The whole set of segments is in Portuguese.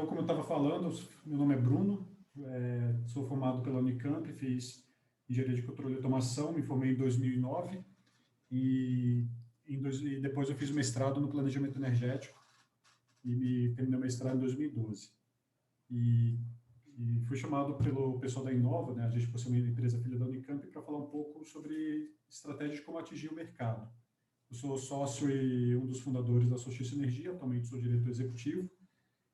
Então, como eu estava falando, meu nome é Bruno, sou formado pela Unicamp, fiz engenharia de controle e automação, me formei em 2009 e, e depois eu fiz mestrado no planejamento energético e terminei o mestrado em 2012. E fui chamado pelo pessoal da Inova, né, a gente possui uma empresa filha da Unicamp, para falar um pouco sobre estratégia de como atingir o mercado. Eu sou sócio e um dos fundadores da Solstício Energia, atualmente sou diretor executivo,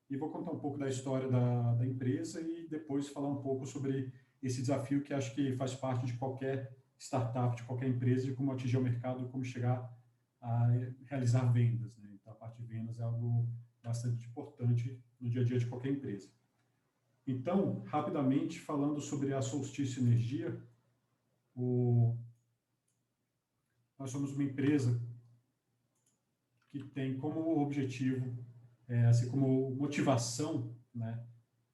e vou contar um pouco da história da empresa e depois falar um pouco sobre esse desafio que acho que faz parte de qualquer startup, de qualquer empresa, de como atingir o mercado, como chegar a realizar vendas, né? Então, a parte de vendas é algo bastante importante no dia a dia de qualquer empresa. Então, rapidamente, falando sobre a Solstício Energia, nós somos uma empresa que tem como objetivo, assim como motivação, né,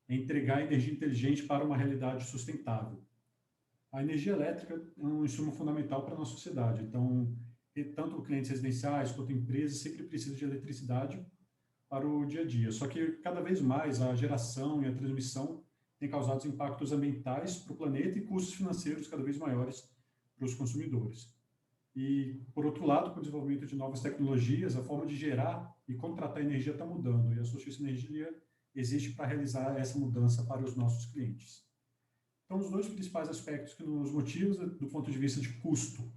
entregar energia inteligente para uma realidade sustentável. A energia elétrica é um insumo fundamental para a nossa sociedade. Então, tanto clientes residenciais quanto empresas sempre precisam de eletricidade para o dia a dia. Só que, cada vez mais, a geração e a transmissão têm causado impactos ambientais para o planeta e custos financeiros cada vez maiores para os consumidores. E, por outro lado, com o desenvolvimento de novas tecnologias, a forma de gerar e contratar energia está mudando. E a Solstício Energia existe para realizar essa mudança para os nossos clientes. Então, os dois principais aspectos que nos motivam, do ponto de vista de custo,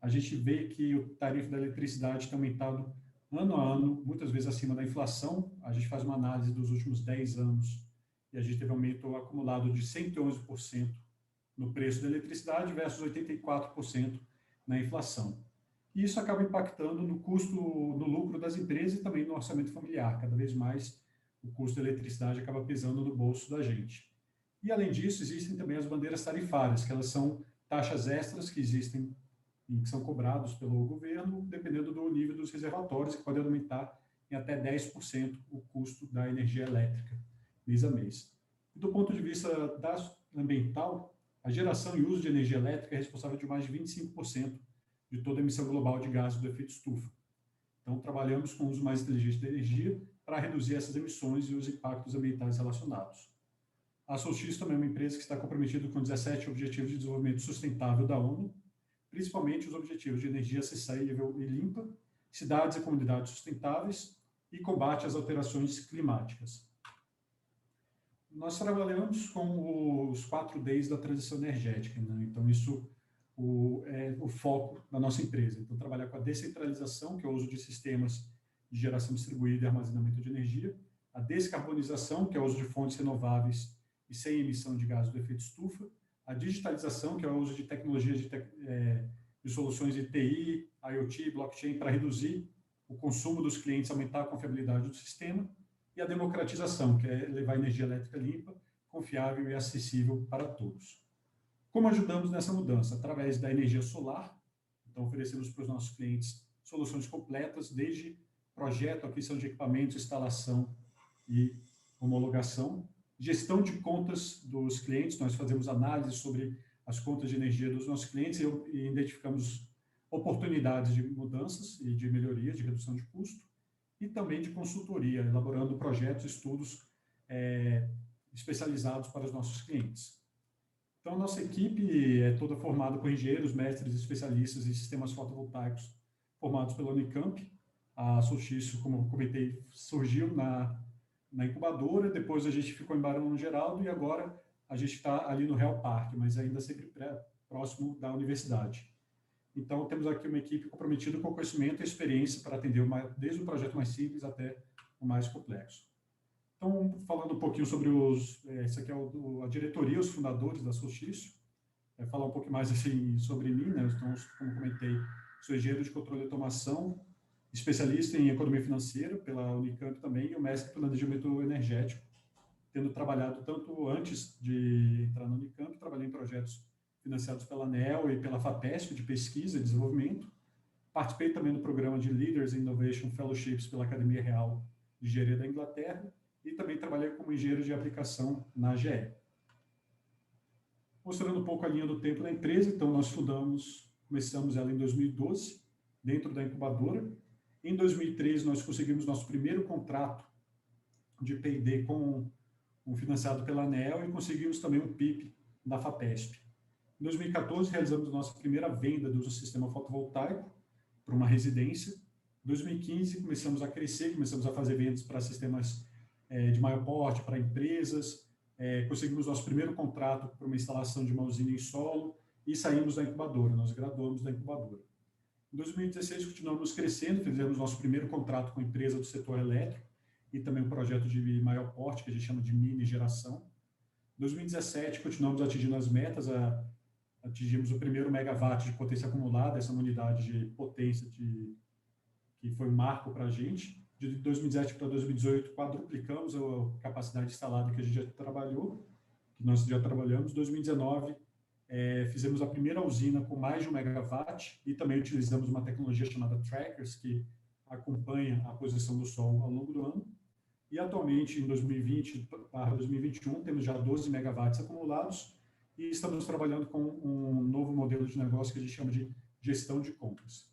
a gente vê que o tarifa da eletricidade tem aumentado ano a ano, muitas vezes acima da inflação. A gente faz uma análise dos últimos 10 anos e a gente teve um aumento acumulado de 111% no preço da eletricidade versus 84% na inflação. E isso acaba impactando no custo, no lucro das empresas e também no orçamento familiar. Cada vez mais o custo da eletricidade acaba pesando no bolso da gente. E, além disso, existem também as bandeiras tarifárias, que elas são taxas extras que existem e que são cobrados pelo governo, dependendo do nível dos reservatórios, que podem aumentar em até 10% o custo da energia elétrica, mês a mês. E, do ponto de vista ambiental, a geração e uso de energia elétrica é responsável por mais de 25% de toda a emissão global de gases do efeito estufa. Então, trabalhamos com o uso mais inteligente da energia para reduzir essas emissões e os impactos ambientais relacionados. A Solstício também é uma empresa que está comprometida com 17 Objetivos de Desenvolvimento Sustentável da ONU, principalmente os objetivos de energia acessível e limpa, cidades e comunidades sustentáveis e combate às alterações climáticas. Nós trabalhamos com os 4 Ds da transição energética, né? Então, isso é o foco da nossa empresa. Então, trabalhar com a descentralização, que é o uso de sistemas de geração distribuída e armazenamento de energia, a descarbonização, que é o uso de fontes renováveis e sem emissão de gases do efeito estufa, a digitalização, que é o uso de tecnologias de soluções de TI, IoT, blockchain, para reduzir o consumo dos clientes, aumentar a confiabilidade do sistema, e a democratização, que é levar energia elétrica limpa, confiável e acessível para todos. Como ajudamos nessa mudança? Através da energia solar. Então, oferecemos para os nossos clientes soluções completas, desde projeto, aquisição de equipamentos, instalação e homologação. Gestão de contas dos clientes, nós fazemos análise sobre as contas de energia dos nossos clientes e identificamos oportunidades de mudanças e de melhoria, de redução de custo, e também de consultoria, elaborando projetos, estudos especializados para os nossos clientes. Então, a nossa equipe é toda formada por engenheiros, mestres e especialistas em sistemas fotovoltaicos formados pela Unicamp. A Solstício, como eu comentei, surgiu na incubadora, depois a gente ficou em Barão Geraldo e agora a gente está ali no Real Parque, mas ainda sempre próximo da universidade. Então, temos aqui uma equipe comprometida com o conhecimento e experiência para atender desde o projeto mais simples até o mais complexo. Então, falando um pouquinho sobre esse aqui é a diretoria, os fundadores da Solstício, falar um pouco mais assim, sobre mim, né? Então, como comentei, sou engenheiro de controle e automação, especialista em economia financeira pela Unicamp também, e o mestre em planejamento energético, tendo trabalhado tanto antes de entrar na Unicamp, trabalhei em projetos financiados pela ANEEL e pela FAPESP, de pesquisa e desenvolvimento. Participei também do programa de Leaders in Innovation Fellowships pela Academia Real de Engenharia da Inglaterra e também trabalhei como engenheiro de aplicação na AGE. Mostrando um pouco a linha do tempo da empresa, então nós começamos ela em 2012, dentro da incubadora. Em 2013, nós conseguimos nosso primeiro contrato de P&D com um financiado pela ANEEL e conseguimos também um PIP da FAPESP. Em 2014, realizamos a nossa primeira venda do sistema fotovoltaico para uma residência. Em 2015, começamos a crescer, começamos a fazer vendas para sistemas de maior porte, para empresas, conseguimos nosso primeiro contrato para uma instalação de uma usina em solo e saímos da incubadora, nós graduamos da incubadora. Em 2016, continuamos crescendo, fizemos nosso primeiro contrato com empresa do setor elétrico e também um projeto de maior porte, que a gente chama de mini geração. Em 2017, continuamos atingindo as metas, atingimos o primeiro megawatt de potência acumulada, essa unidade de potência que foi um marco para a gente. De 2017 para 2018, quadruplicamos a capacidade instalada que a gente já trabalhou, que nós já trabalhamos. Em 2019, fizemos a primeira usina com mais de 1 megawatt e também utilizamos uma tecnologia chamada Trackers, que acompanha a posição do Sol ao longo do ano. E atualmente, em 2020 para 2021, temos já 12 megawatts acumulados e estamos trabalhando com um novo modelo de negócio que a gente chama de gestão de compras.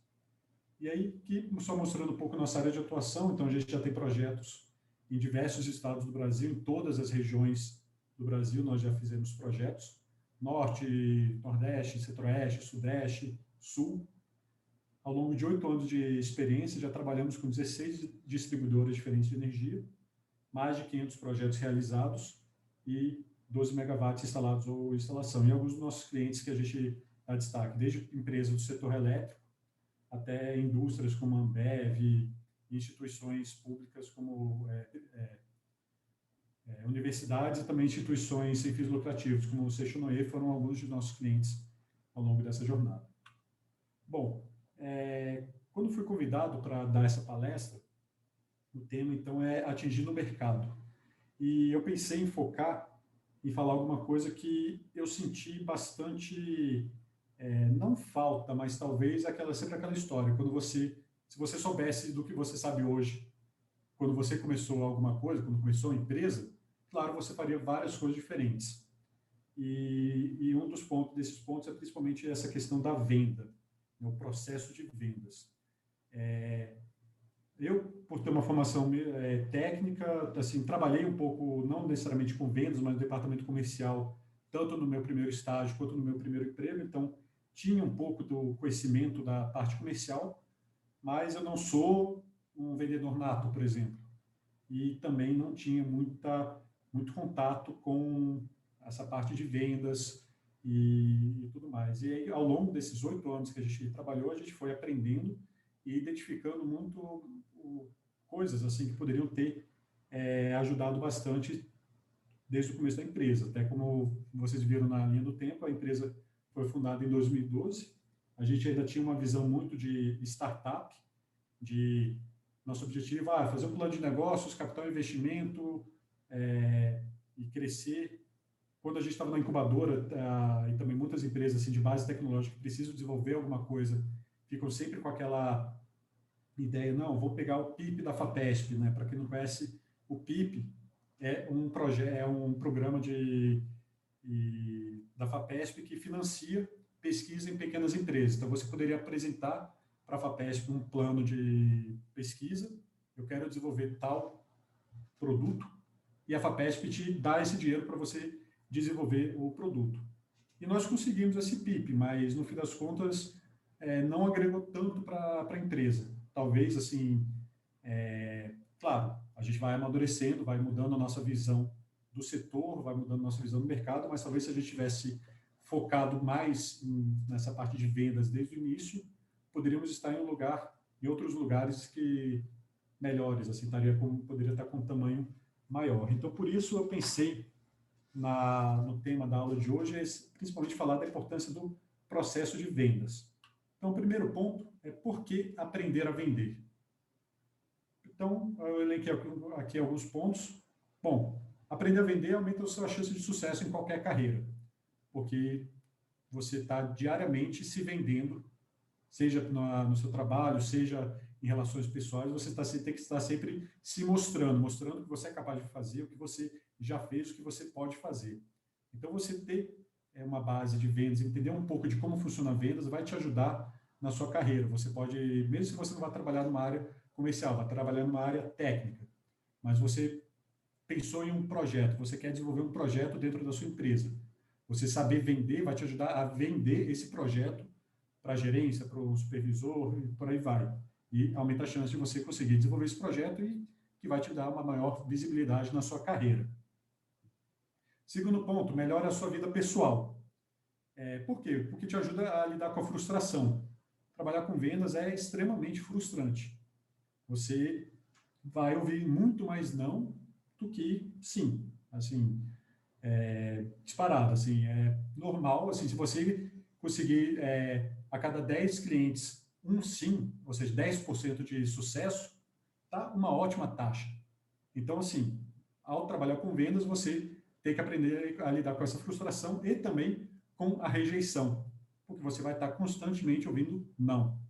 E aí, só mostrando um pouco nossa área de atuação, então a gente já tem projetos em diversos estados do Brasil, em todas as regiões do Brasil nós já fizemos projetos, Norte, Nordeste, Centro-Oeste, Sudeste, Sul. Ao longo de 8 anos de experiência, já trabalhamos com 16 distribuidoras diferentes de energia, mais de 500 projetos realizados e 12 megawatts instalados ou instalação. E alguns dos nossos clientes que a gente dá destaque, desde empresas do setor elétrico, até indústrias como a Ambev, instituições públicas como universidades e também instituições sem fins lucrativos, como o Sechonoe, foram alguns de nossos clientes ao longo dessa jornada. Bom, quando fui convidado para dar essa palestra, o tema, então, é atingindo o mercado. E eu pensei em focar e falar alguma coisa que eu senti bastante, não falta, mas talvez sempre aquela história, se você soubesse do que você sabe hoje, quando você começou alguma coisa, quando começou a empresa, claro, você faria várias coisas diferentes. E um desses pontos é principalmente essa questão da venda, o processo de vendas. Eu, por ter uma formação técnica, assim, trabalhei um pouco, não necessariamente com vendas, mas no departamento comercial, tanto no meu primeiro estágio quanto no meu primeiro emprego, então tinha um pouco do conhecimento da parte comercial, mas eu não sou um vendedor nato, por exemplo, e também não tinha muito contato com essa parte de vendas e tudo mais. E aí, ao longo desses 8 anos que a gente trabalhou, a gente foi aprendendo e identificando muito coisas assim que poderiam ter ajudado bastante desde o começo da empresa. Até como vocês viram na linha do tempo, a empresa foi fundada em 2012. A gente ainda tinha uma visão muito de startup, de nosso objetivo fazer um plano de negócios, capital e investimento e crescer. Quando a gente estava na incubadora, e também muitas empresas assim, de base tecnológica que precisam desenvolver alguma coisa, ficam sempre com aquela ideia, não, vou pegar o PIP da FAPESP, né? Para quem não conhece, o PIP é um programa da FAPESP que financia pesquisa em pequenas empresas. Então, você poderia apresentar para a FAPESP um plano de pesquisa, eu quero desenvolver tal produto, e a FAPESP te dá esse dinheiro para você desenvolver o produto. E nós conseguimos esse PIP, mas, no fim das contas, não agregou tanto para a empresa. Talvez, assim, claro, a gente vai amadurecendo, vai mudando a nossa visão do setor, vai mudando a nossa visão do mercado, mas talvez se a gente tivesse focado mais nessa parte de vendas desde o início, poderíamos estar em outros lugares melhores, assim, poderia estar com um tamanho maior. Então, por isso, eu pensei no tema da aula de hoje, principalmente falar da importância do processo de vendas. Então, o primeiro ponto é por que aprender a vender. Então, eu elenquei aqui alguns pontos. Bom, aprender a vender aumenta a sua chance de sucesso em qualquer carreira, porque você está diariamente se vendendo, seja no seu trabalho, seja em relações pessoais, você tem que estar sempre se mostrando o que você é capaz de fazer, o que você já fez, o que você pode fazer. Então, você ter uma base de vendas, entender um pouco de como funciona a vendas, vai te ajudar na sua carreira. Você pode, mesmo se você não vai trabalhar numa área comercial, vai trabalhar numa área técnica, mas você pensou em um projeto, você quer desenvolver um projeto dentro da sua empresa. Você saber vender vai te ajudar a vender esse projeto para a gerência, para o supervisor e por aí vai. E aumenta a chance de você conseguir desenvolver esse projeto e que vai te dar uma maior visibilidade na sua carreira. Segundo ponto, melhora a sua vida pessoal. Por quê? Porque te ajuda a lidar com a frustração. Trabalhar com vendas é extremamente frustrante. Você vai ouvir muito mais não do que sim. Assim, disparado, assim, é normal, assim, se você conseguir a cada 10 clientes um sim, ou seja, 10% de sucesso, tá uma ótima taxa. Então, assim, ao trabalhar com vendas, você tem que aprender a lidar com essa frustração e também com a rejeição, porque você vai estar constantemente ouvindo não.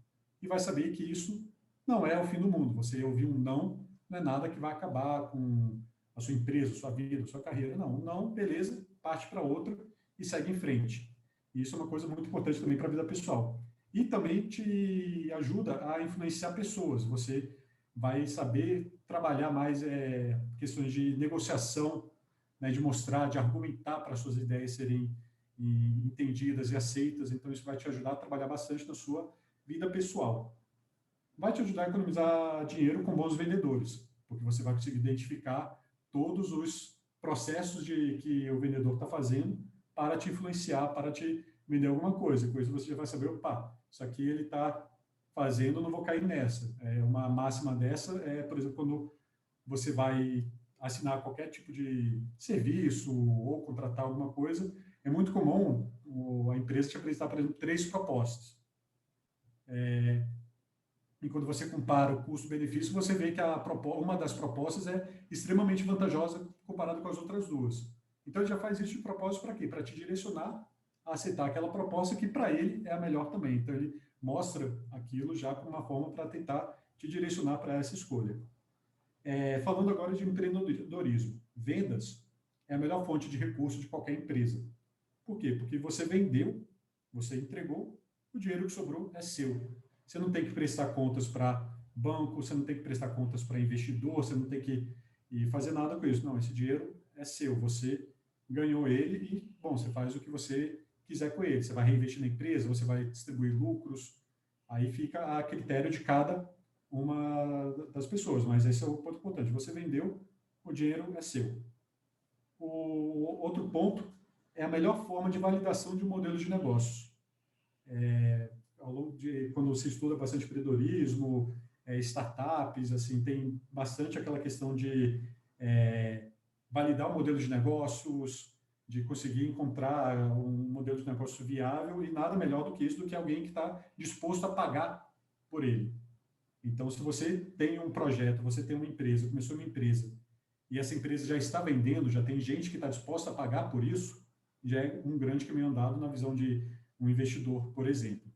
E vai saber que isso não é o fim do mundo. Você ouvir um não é nada que vai acabar com a sua empresa, sua vida, sua carreira. Não, um não, beleza, parte para outra e segue em frente. E isso é uma coisa muito importante também para a vida pessoal. E também te ajuda a influenciar pessoas. Você vai saber trabalhar mais questões de negociação, né, de mostrar, de argumentar para suas ideias serem entendidas e aceitas. Então, isso vai te ajudar a trabalhar bastante na sua vida pessoal. Vai te ajudar a economizar dinheiro com bons vendedores, porque você vai conseguir identificar todos os processos que o vendedor está fazendo para te influenciar, para te vender alguma coisa. Com isso você já vai saber, opa, isso aqui ele está fazendo, eu não vou cair nessa. Uma máxima dessa por exemplo, quando você vai assinar qualquer tipo de serviço ou contratar alguma coisa, é muito comum a empresa te apresentar, por exemplo, 3 propostas. E quando você compara o custo-benefício, você vê que uma das propostas é extremamente vantajosa comparado com as outras duas. Então, ele já faz isso de propósito para quê? Para te direcionar a aceitar aquela proposta que para ele é a melhor também. Então, ele mostra aquilo já como uma forma para tentar te direcionar para essa escolha. Falando agora de empreendedorismo. Vendas é a melhor fonte de recurso de qualquer empresa. Por quê? Porque você vendeu, você entregou, o dinheiro que sobrou é seu. Você não tem que prestar contas para banco, você não tem que prestar contas para investidor, você não tem que fazer nada com isso. Não, esse dinheiro é seu, você ganhou ele e, bom, você faz o que você quiser com ele. Você vai reinvestir na empresa, você vai distribuir lucros, aí fica a critério de cada uma das pessoas, mas esse é o ponto importante. Você vendeu, o dinheiro é seu. O outro ponto é a melhor forma de validação de um modelo de negócios. Ao longo de quando você estuda bastante empreendedorismo, startups, assim, tem bastante aquela questão de validar o modelo de negócios, de conseguir encontrar um modelo de negócio viável e nada melhor do que isso, do que alguém que está disposto a pagar por ele. Então, se você tem um projeto, você tem uma empresa, começou uma empresa, e essa empresa já está vendendo, já tem gente que está disposta a pagar por isso, já é um grande caminho andado na visão de um investidor, por exemplo.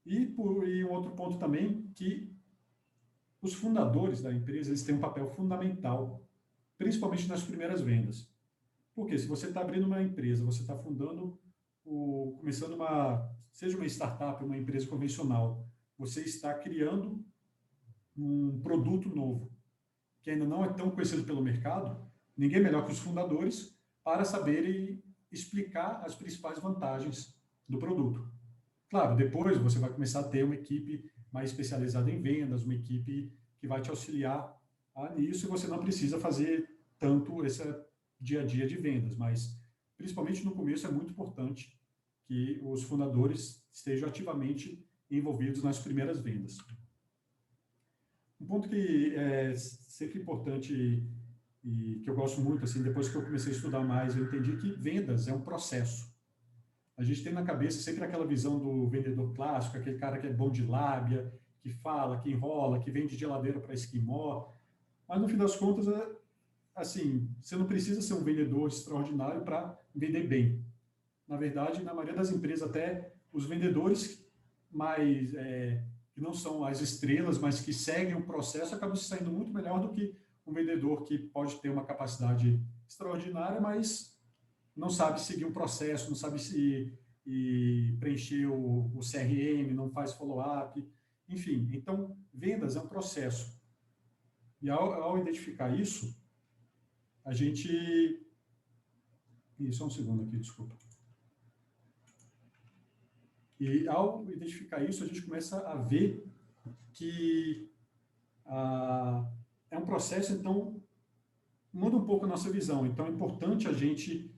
E um outro ponto também, que os fundadores da empresa eles têm um papel fundamental, principalmente nas primeiras vendas. Porque se você está abrindo uma empresa, você está fundando, começando seja uma startup, uma empresa convencional, você está criando um produto novo, que ainda não é tão conhecido pelo mercado, ninguém melhor que os fundadores para saberem explicar as principais vantagens do produto. Claro, depois você vai começar a ter uma equipe mais especializada em vendas, uma equipe que vai te auxiliar nisso, e você não precisa fazer tanto esse dia a dia de vendas, mas principalmente no começo é muito importante que os fundadores estejam ativamente envolvidos nas primeiras vendas. Um ponto que é sempre importante e que eu gosto muito, assim, depois que eu comecei a estudar mais, eu entendi que vendas é um processo. A gente tem na cabeça sempre aquela visão do vendedor clássico, aquele cara que é bom de lábia, que fala, que enrola, que vende geladeira para esquimó. Mas no fim das contas, assim, você não precisa ser um vendedor extraordinário para vender bem. Na verdade, na maioria das empresas, até os vendedores mais que não são as estrelas, mas que seguem o processo, acabam se saindo muito melhor do que um vendedor que pode ter uma capacidade extraordinária, mas não sabe seguir um processo, não sabe preencher o CRM, não faz follow-up, enfim. Então, vendas é um processo. E ao identificar isso, a gente... Só um segundo aqui, desculpa. E ao identificar isso, a gente começa a ver que é um processo, então, muda um pouco a nossa visão. Então, é importante a gente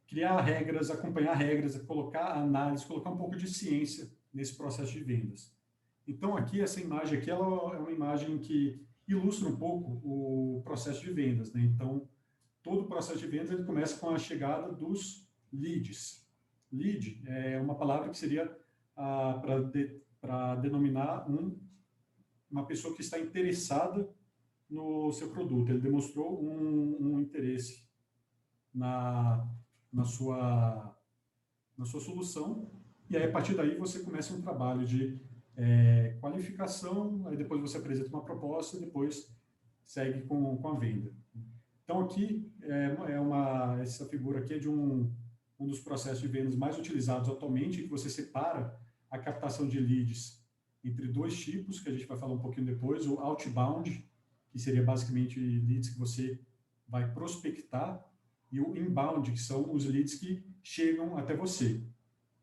criar regras, acompanhar regras, colocar análise, colocar um pouco de ciência nesse processo de vendas. Então, aqui, essa imagem aqui, ela é uma imagem que ilustra um pouco o processo de vendas, né? Então, todo o processo de vendas ele começa com a chegada dos leads. Lead é uma palavra que seria para denominar uma pessoa que está interessada no seu produto. Ele demonstrou um interesse na sua solução, e aí, a partir daí, você começa um trabalho de qualificação, aí depois você apresenta uma proposta e depois segue com a venda. Então, aqui, essa figura aqui é de um dos processos de vendas mais utilizados atualmente, que você separa a captação de leads entre dois tipos, que a gente vai falar um pouquinho depois, o outbound, que seria basicamente leads que você vai prospectar, e o inbound, que são os leads que chegam até você.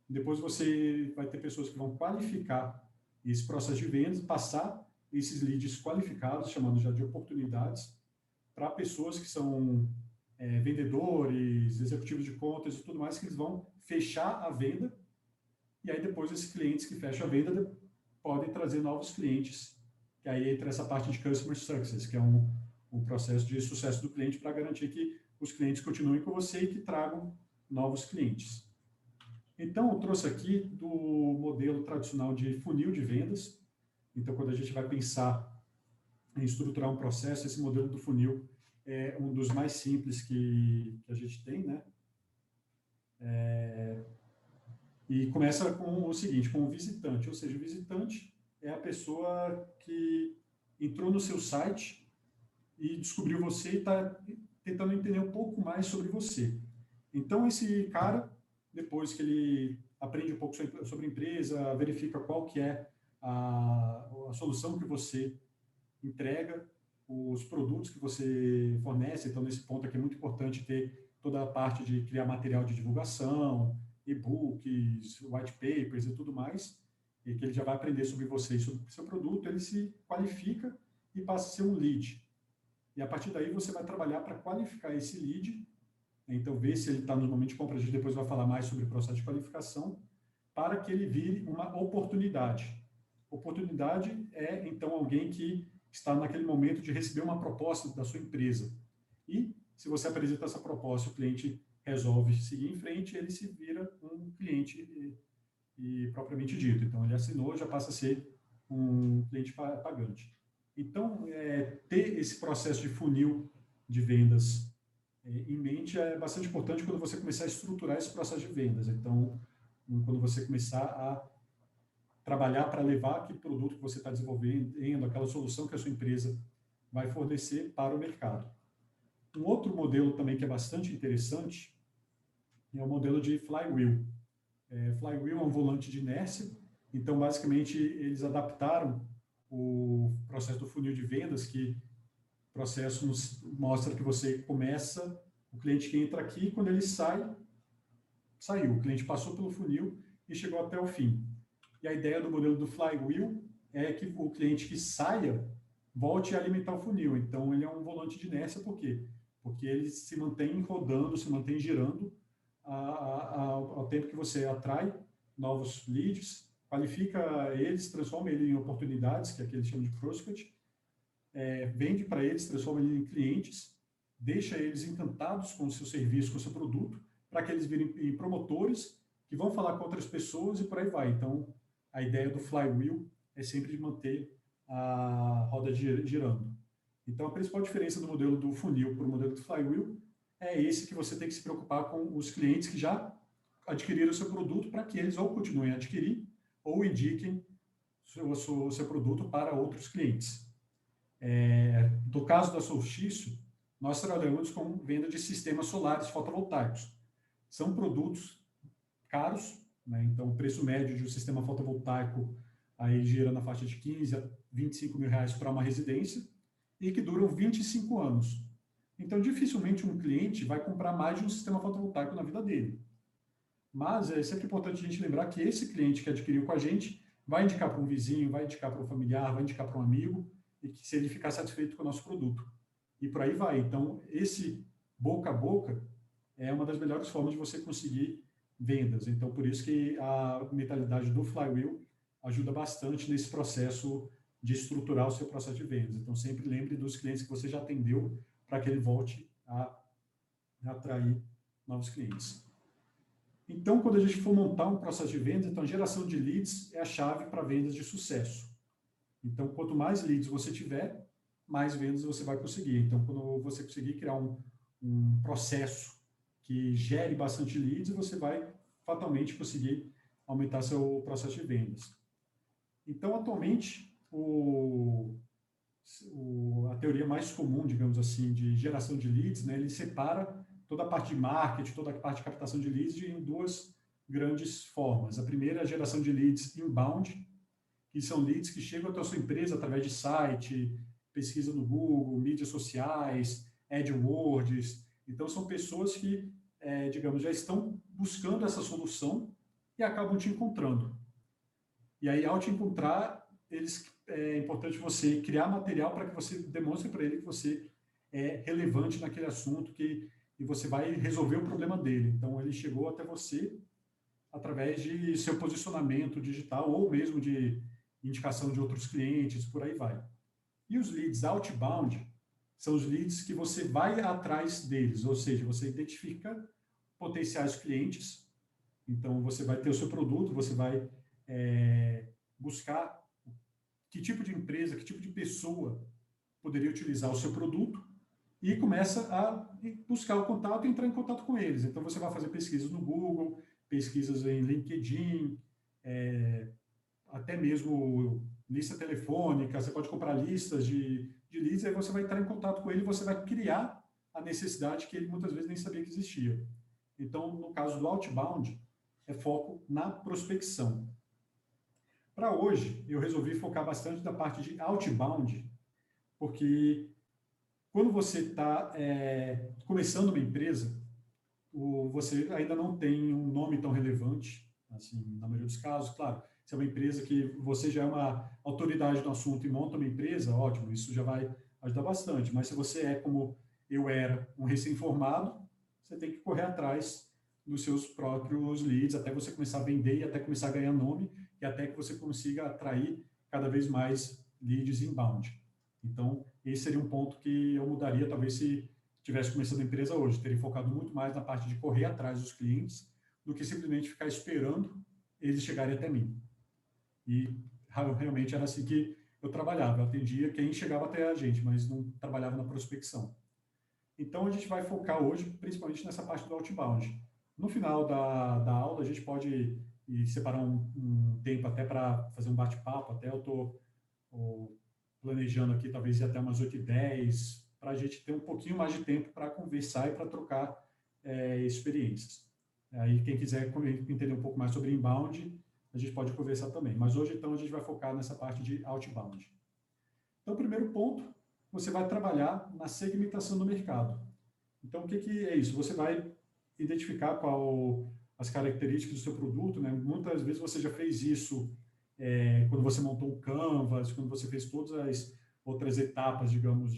Depois você vai ter pessoas que vão qualificar esse processo de vendas, passar esses leads qualificados, chamando já de oportunidades, para pessoas que são vendedores, executivos de contas e tudo mais, que eles vão fechar a venda, e aí depois esses clientes que fecham a venda podem trazer novos clientes, que aí entra essa parte de Customer Success, que é um processo de sucesso do cliente para garantir que os clientes continuem com você e que tragam novos clientes. Então, eu trouxe aqui do modelo tradicional de funil de vendas. Então, quando a gente vai pensar em estruturar um processo, esse modelo do funil é um dos mais simples que a gente tem, né? E começa com o seguinte, com o visitante, ou seja, o visitante é a pessoa que entrou no seu site e descobriu você e está tentando entender um pouco mais sobre você. Então, esse cara, depois que ele aprende um pouco sobre a empresa, verifica qual que é a solução que você entrega, os produtos que você fornece. Então, nesse ponto aqui é muito importante ter toda a parte de criar material de divulgação, e-books, white papers e tudo mais, e que ele já vai aprender sobre você e sobre o seu produto, ele se qualifica e passa a ser um lead. E a partir daí você vai trabalhar para qualificar esse lead, então ver se ele está no momento de compra, a gente depois vai falar mais sobre o processo de qualificação, para que ele vire uma oportunidade. Oportunidade é, então, alguém que está naquele momento de receber uma proposta da sua empresa. E, se você apresenta essa proposta, o cliente resolve seguir em frente, ele se vira um cliente e propriamente dito. Então, ele assinou, já passa a ser um cliente pagante. Então, ter esse processo de funil de vendas em mente é bastante importante quando você começar a estruturar esse processo de vendas. Então, quando você começar a trabalhar para levar aquele produto que você está desenvolvendo, aquela solução que a sua empresa vai fornecer para o mercado. Um outro modelo também que é bastante interessante é o modelo de flywheel. Flywheel é um volante de inércia, então, basicamente, eles adaptaram o processo do funil de vendas, que o processo mostra que você começa, o cliente que entra aqui, quando ele sai, saiu. O cliente passou pelo funil e chegou até o fim. E a ideia do modelo do flywheel é que o cliente que saia volte a alimentar o funil. Então, ele é um volante de inércia, por quê? Porque ele se mantém rodando, se mantém girando ao tempo que você atrai novos leads, qualifica eles, transforma eles em oportunidades, que é o que eles chamam de prospect, vende para eles, transforma eles em clientes, deixa eles encantados com o seu serviço, com o seu produto, para que eles virem promotores que vão falar com outras pessoas e por aí vai. Então, a ideia do flywheel é sempre de manter a roda girando. Então, a principal diferença do modelo do funil para o modelo do flywheel é esse, que você tem que se preocupar com os clientes que já adquiriram o seu produto, para que eles ou continuem a adquirir ou indiquem o seu produto para outros clientes. No caso da Solstício, nós trabalhamos com venda de sistemas solares fotovoltaicos. São produtos caros, né? Então o preço médio de um sistema fotovoltaico aí gira na faixa de 15 a 25 mil reais para uma residência, e que duram 25 anos. Então, dificilmente um cliente vai comprar mais de um sistema fotovoltaico na vida dele. Mas é sempre importante a gente lembrar que esse cliente que adquiriu com a gente vai indicar para um vizinho, vai indicar para um familiar, vai indicar para um amigo, e que se ele ficar satisfeito com o nosso produto. E por aí vai. Então, esse boca a boca é uma das melhores formas de você conseguir vendas. Então, por isso que a mentalidade do Flywheel ajuda bastante nesse processo de estruturar o seu processo de vendas. Então, sempre lembre dos clientes que você já atendeu para que ele volte a atrair novos clientes. Então, quando a gente for montar um processo de vendas, então a geração de leads é a chave para vendas de sucesso. Então, quanto mais leads você tiver, mais vendas você vai conseguir. Então, quando você conseguir criar um processo que gere bastante leads, você vai fatalmente conseguir aumentar seu processo de vendas. Então, atualmente, a teoria mais comum, digamos assim, de geração de leads, né, ele separa toda a parte de marketing, toda a parte de captação de leads em duas grandes formas. A primeira é a geração de leads inbound, que são leads que chegam até a sua empresa através de site, pesquisa no Google, mídias sociais, AdWords. Então, são pessoas que, digamos, já estão buscando essa solução e acabam te encontrando. E aí, ao te encontrar, é importante você criar material para que você demonstre para ele que você é relevante naquele assunto e você vai resolver o problema dele. Então, ele chegou até você através de seu posicionamento digital ou mesmo de indicação de outros clientes, por aí vai. E os leads outbound são os leads que você vai atrás deles, ou seja, você identifica potenciais clientes, então você vai ter o seu produto, você vai buscar que tipo de empresa, que tipo de pessoa poderia utilizar o seu produto e começa a buscar o contato e entrar em contato com eles. Então, você vai fazer pesquisas no Google, pesquisas em LinkedIn, até mesmo lista telefônica, você pode comprar listas de leads, aí você vai entrar em contato com ele, você vai criar a necessidade que ele muitas vezes nem sabia que existia. Então, no caso do outbound, é foco na prospecção. Para hoje, eu resolvi focar bastante na parte de outbound, porque quando você está começando uma empresa, você ainda não tem um nome tão relevante, assim, na maioria dos casos, claro. Se é uma empresa que você já é uma autoridade no assunto e monta uma empresa, ótimo, isso já vai ajudar bastante. Mas se você é como eu era, um recém-formado, você tem que correr atrás dos seus próprios leads, até você começar a vender e até começar a ganhar nome, e até que você consiga atrair cada vez mais leads inbound. Então, esse seria um ponto que eu mudaria, talvez, se tivesse começando a empresa hoje. Teria focado muito mais na parte de correr atrás dos clientes do que simplesmente ficar esperando eles chegarem até mim. E realmente era assim que eu trabalhava. Eu atendia quem chegava até a gente, mas não trabalhava na prospecção. Então, a gente vai focar hoje, principalmente nessa parte do outbound. No final da aula, a gente pode separar um tempo até para fazer um bate-papo. Até eu estou planejando aqui, talvez ir até umas 8h10, para a gente ter um pouquinho mais de tempo para conversar e para trocar experiências. Aí, quem quiser entender um pouco mais sobre inbound, a gente pode conversar também. Mas hoje, então, a gente vai focar nessa parte de outbound. Então, o primeiro ponto, você vai trabalhar na segmentação do mercado. Então, o que é isso? Você vai identificar as características do seu produto, né? Muitas vezes você já fez isso quando você montou um Canvas, quando você fez todas as outras etapas, digamos,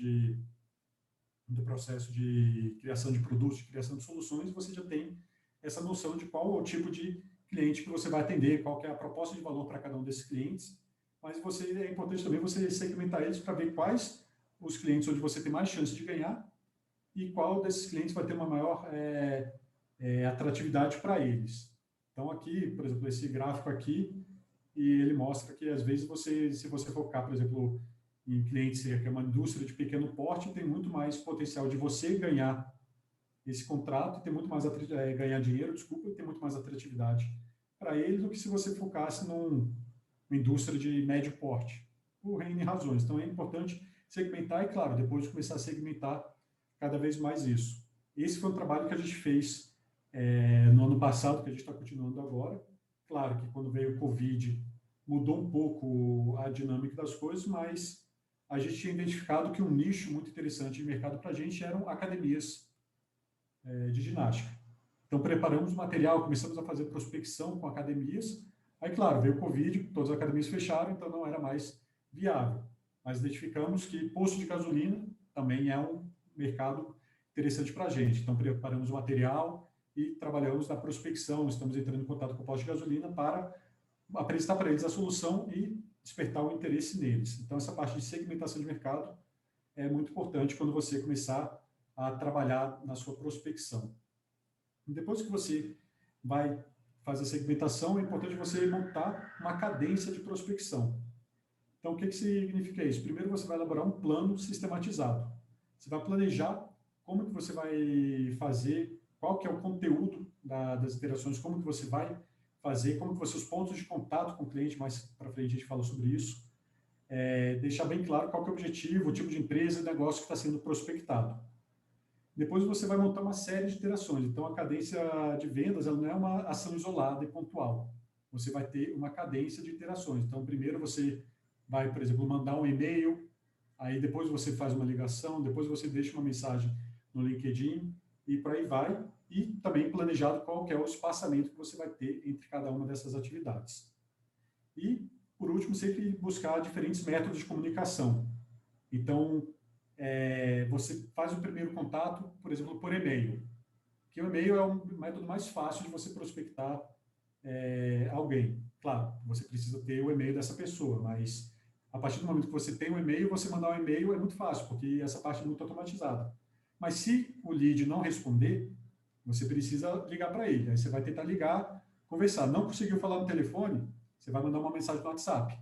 do processo de criação de produtos, de criação de soluções, você já tem essa noção de qual é o tipo de cliente que você vai atender, qual que é a proposta de valor para cada um desses clientes, mas é importante também você segmentar eles para ver quais os clientes onde você tem mais chance de ganhar e qual desses clientes vai ter uma maior atratividade para eles. Então, aqui, por exemplo, esse gráfico aqui, e ele mostra que, às vezes, se você focar, por exemplo, em clientes que é uma indústria de pequeno porte, tem muito mais potencial de você ganhar esse contrato, tem muito mais ganhar dinheiro, desculpa, e tem muito mais atratividade para ele do que se você focasse numa indústria de médio porte, por N razões. Então, é importante segmentar e, claro, depois começar a segmentar cada vez mais isso. Esse foi um trabalho que a gente fez no ano passado, que a gente está continuando agora. Claro que quando veio o Covid, mudou um pouco a dinâmica das coisas, mas a gente tinha identificado que um nicho muito interessante de mercado para a gente eram academias de ginástica. Então, preparamos o material, começamos a fazer prospecção com academias. Aí, claro, veio o Covid, todas as academias fecharam, então não era mais viável. Mas identificamos que posto de gasolina também é um mercado interessante para a gente. Então, preparamos o material e trabalhamos na prospecção. Estamos entrando em contato com o posto de gasolina para apresentar para eles a solução e despertar o interesse neles. Então, essa parte de segmentação de mercado é muito importante quando você começar a trabalhar na sua prospecção. Depois que você vai fazer a segmentação, é importante você montar uma cadência de prospecção. Então, o que significa isso? Primeiro, você vai elaborar um plano sistematizado. Você vai planejar como que você vai fazer, qual que é o conteúdo das interações, como que você vai fazer, como que vão ser os pontos de contato com o cliente, mais para frente a gente fala sobre isso. Deixar bem claro qual que é o objetivo, o tipo de empresa e negócio que está sendo prospectado. Depois você vai montar uma série de interações. Então, a cadência de vendas ela não é uma ação isolada e pontual. Você vai ter uma cadência de interações. Então, primeiro você vai, por exemplo, mandar um e-mail, aí depois você faz uma ligação, depois você deixa uma mensagem no LinkedIn e por aí vai. E também planejado qual que é o espaçamento que você vai ter entre cada uma dessas atividades. E, por último, sempre buscar diferentes métodos de comunicação. Então, você faz o primeiro contato, por exemplo, por e-mail, que o e-mail é um método mais fácil de você prospectar alguém. Claro, você precisa ter o e-mail dessa pessoa, mas a partir do momento que você tem um e-mail, você mandar um e-mail é muito fácil, porque essa parte é muito automatizada. Mas se o lead não responder, você precisa ligar para ele. Aí você vai tentar ligar, conversar. Não conseguiu falar no telefone, você vai mandar uma mensagem no WhatsApp.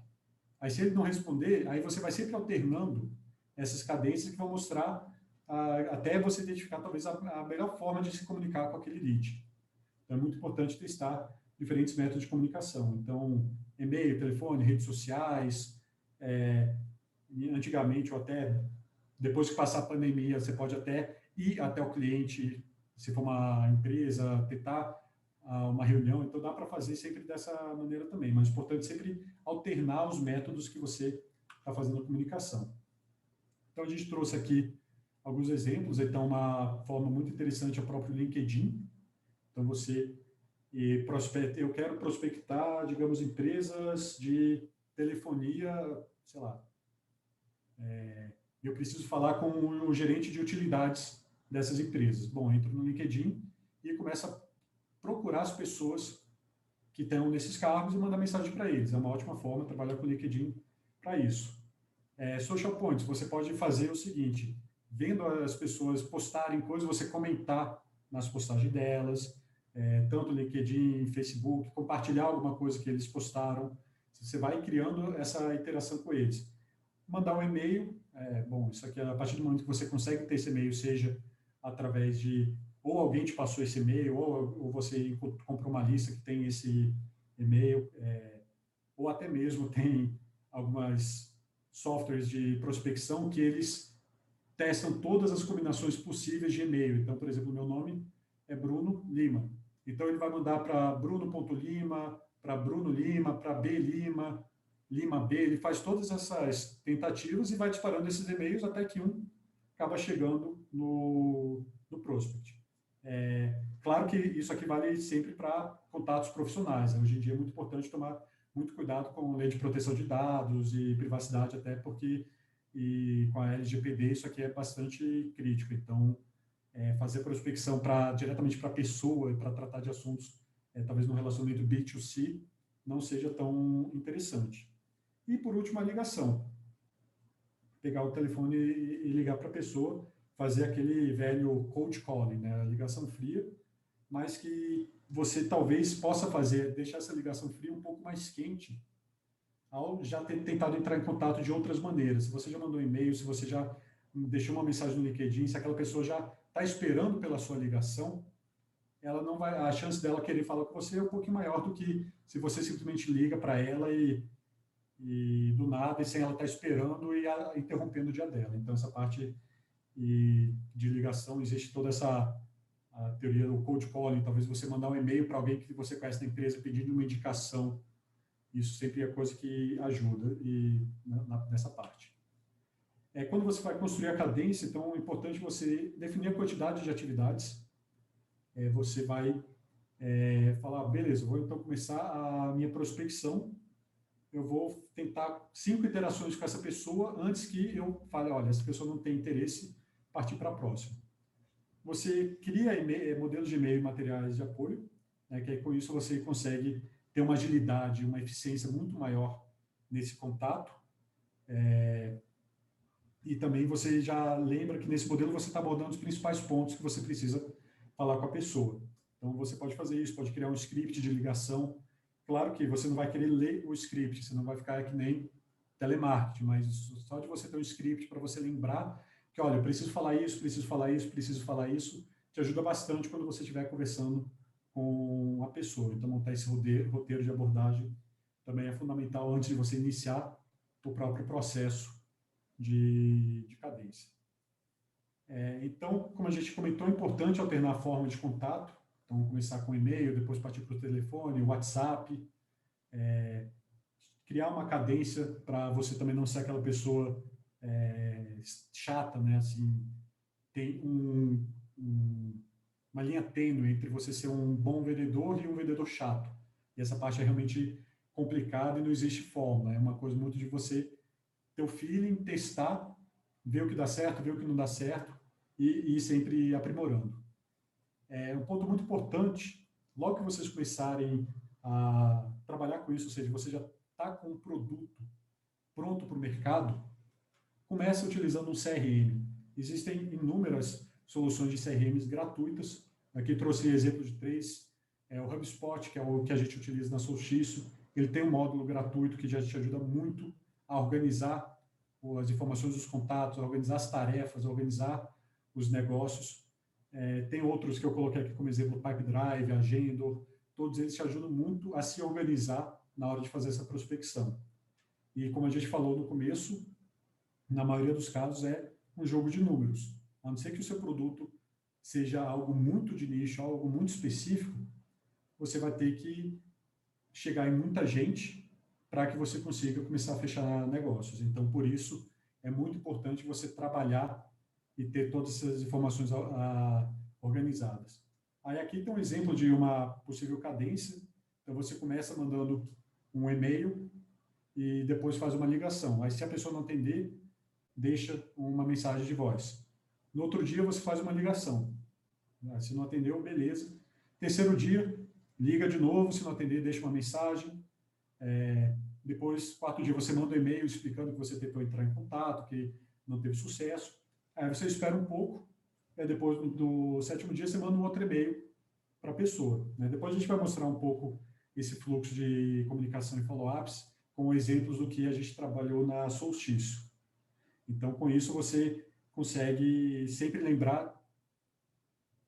Aí se ele não responder, aí você vai sempre alternando essas cadências que vão mostrar até você identificar talvez a melhor forma de se comunicar com aquele lead. Então é muito importante testar diferentes métodos de comunicação. Então, e-mail, telefone, redes sociais, antigamente ou até depois que passar a pandemia, você pode até ir até o cliente, se for uma empresa, tentar uma reunião, então dá para fazer sempre dessa maneira também, mas é importante sempre alternar os métodos que você está fazendo a comunicação. Então, a gente trouxe aqui alguns exemplos, então uma forma muito interessante é o próprio LinkedIn. Então, você prospecta, eu quero prospectar, digamos, empresas de telefonia, sei lá, eu preciso falar com o gerente de utilidades dessas empresas. Bom, entro no LinkedIn e começo a procurar as pessoas que estão nesses cargos e mandar mensagem para eles. É uma ótima forma de trabalhar com o LinkedIn para isso. Social Points, você pode fazer o seguinte, vendo as pessoas postarem coisas, você comentar nas postagens delas, tanto LinkedIn, Facebook, compartilhar alguma coisa que eles postaram, você vai criando essa interação com eles. Mandar um e-mail, bom, isso aqui, a partir do momento que você consegue ter esse e-mail, seja através de, ou alguém te passou esse e-mail, ou você comprou uma lista que tem esse e-mail, ou até mesmo tem algumas softwares de prospecção que eles testam todas as combinações possíveis de e-mail. Então, por exemplo, meu nome é Bruno Lima. Então, ele vai mandar para bruno.lima, para Bruno Lima, para B Lima, Lima B. Ele faz todas essas tentativas e vai disparando esses e-mails até que um acaba chegando no prospect. Claro que isso aqui vale sempre para contatos profissionais. Hoje em dia é muito importante tomar muito cuidado com a lei de proteção de dados e privacidade, até porque com a LGPD isso aqui é bastante crítico. Então, fazer prospecção diretamente para a pessoa e para tratar de assuntos, talvez no relacionamento B2C, não seja tão interessante. E, por último, a ligação. Pegar o telefone e ligar para a pessoa, fazer aquele velho cold calling, né? A ligação fria, mas que você talvez possa deixar essa ligação fria um pouco mais quente, ao já ter tentado entrar em contato de outras maneiras. Se você já mandou um e-mail, se você já deixou uma mensagem no LinkedIn, se aquela pessoa já está esperando pela sua ligação, ela não vai, a chance dela querer falar com você é um pouquinho maior do que se você simplesmente liga para ela e do nada, e sem ela estar esperando e interrompendo o dia dela. Então, essa parte de ligação, existe toda a teoria do cold calling, talvez você mandar um e-mail para alguém que você conhece da empresa pedindo uma indicação, isso sempre é coisa que ajuda nessa parte. Quando você vai construir a cadência, então é importante você definir a quantidade de atividades. Você vai falar, beleza, vou então começar a minha prospecção, eu vou tentar 5 interações com essa pessoa antes que eu fale, olha, essa pessoa não tem interesse, partir para a próxima. Você cria modelos de e-mail e materiais de apoio, né, que aí com isso você consegue ter uma agilidade, uma eficiência muito maior nesse contato. E também você já lembra que nesse modelo você está abordando os principais pontos que você precisa falar com a pessoa. Então você pode fazer isso, pode criar um script de ligação. Claro que você não vai querer ler o script, você não vai ficar que nem telemarketing, mas só de você ter um script para você lembrar que, olha, eu preciso falar isso, preciso falar isso, preciso falar isso, te ajuda bastante quando você estiver conversando com a pessoa. Então montar esse roteiro de abordagem também é fundamental antes de você iniciar o próprio processo de cadência. Então, como a gente comentou, é importante alternar a forma de contato. Então, começar com e-mail, depois partir para o telefone, WhatsApp. Criar uma cadência para você também não ser aquela pessoa chata, né? Assim, tem uma linha tênue entre você ser um bom vendedor e um vendedor chato. E essa parte é realmente complicada e não existe forma. É uma coisa muito de você ter o feeling, testar, ver o que dá certo, ver o que não dá certo e ir sempre aprimorando. Um ponto muito importante, logo que vocês começarem a trabalhar com isso, ou seja, você já está com um produto pronto para o mercado, comece utilizando um CRM. Existem inúmeras soluções de CRMs gratuitas. Aqui trouxe exemplo de 3. O HubSpot, que é o que a gente utiliza na Solstício, ele tem um módulo gratuito que já te ajuda muito a organizar as informações dos contatos, a organizar as tarefas, a organizar os negócios. Tem outros que eu coloquei aqui como exemplo, Pipedrive, Agendor, todos eles te ajudam muito a se organizar na hora de fazer essa prospecção. E como a gente falou no começo, na maioria dos casos é um jogo de números. A não ser que o seu produto seja algo muito de nicho, algo muito específico, você vai ter que chegar em muita gente para que você consiga começar a fechar negócios. Então, por isso, é muito importante você trabalhar e ter todas essas informações organizadas. Aí aqui tem um exemplo de uma possível cadência. Então, você começa mandando um e-mail e depois faz uma ligação. Aí, se a pessoa não atender, deixa uma mensagem de voz. No outro dia, você faz uma ligação. Se não atendeu, beleza. Terceiro dia, liga de novo. Se não atender, deixa uma mensagem. Depois, quarto dia, você manda um e-mail explicando que você tentou entrar em contato, que não teve sucesso. Aí você espera um pouco. Depois do sétimo dia, você manda um outro e-mail para a pessoa. Depois a gente vai mostrar um pouco esse fluxo de comunicação e follow-ups com exemplos do que a gente trabalhou na Solstício. Então, com isso, você consegue sempre lembrar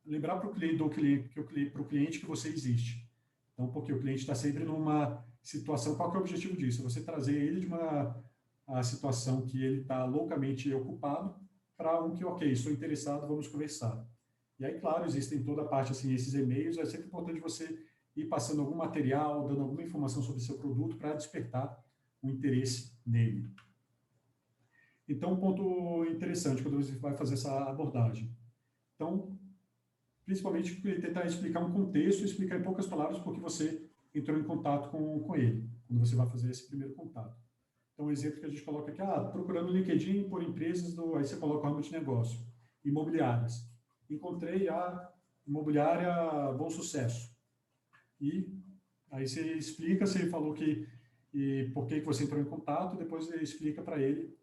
para o cliente que você existe. Então, porque o cliente está sempre numa situação, qual que é o objetivo disso? Você trazer ele de uma situação que ele está loucamente ocupado para um que, ok, estou interessado, vamos conversar. E aí, claro, existem toda a parte, assim, esses e-mails, é sempre importante você ir passando algum material, dando alguma informação sobre o seu produto para despertar o interesse nele. Então, um ponto interessante quando você vai fazer essa abordagem. Então, principalmente tentar explicar um contexto, explicar em poucas palavras porque você entrou em contato com ele, quando você vai fazer esse primeiro contato. Então, um exemplo que a gente coloca aqui, procurando no LinkedIn por empresas, aí você coloca o ramo de negócio, imobiliárias. Encontrei a imobiliária Bom Sucesso. E aí você explica, você falou por que você entrou em contato, depois você explica para ele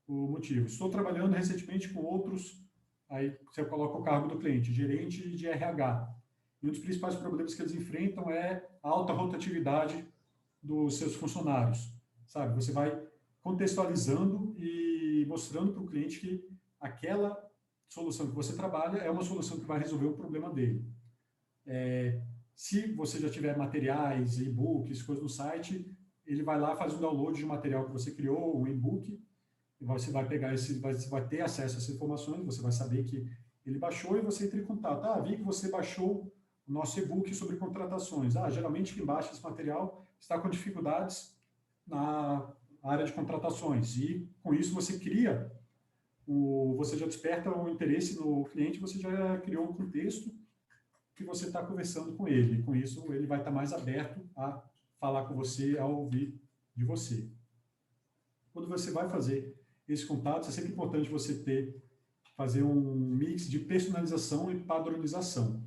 o motivo. Estou trabalhando recentemente com outros, aí você coloca o cargo do cliente, gerente de RH. E um dos principais problemas que eles enfrentam é a alta rotatividade dos seus funcionários, sabe? Você vai contextualizando e mostrando para o cliente que aquela solução que você trabalha é uma solução que vai resolver o problema dele. Se você já tiver materiais, e-books, coisas no site, ele vai lá, faz um download de um material que você criou, um e-book, e você vai pegar você vai ter acesso a essas informações, você vai saber que ele baixou e você entra em contato. Vi que você baixou o nosso e-book sobre contratações. Geralmente quem baixa esse material está com dificuldades na área de contratações. E com isso você cria você já desperta o interesse no cliente, você já criou um contexto que você está conversando com ele. E com isso, ele vai estar mais aberto a falar com você, a ouvir de você. Quando você vai fazer esses contatos, é sempre importante você fazer um mix de personalização e padronização,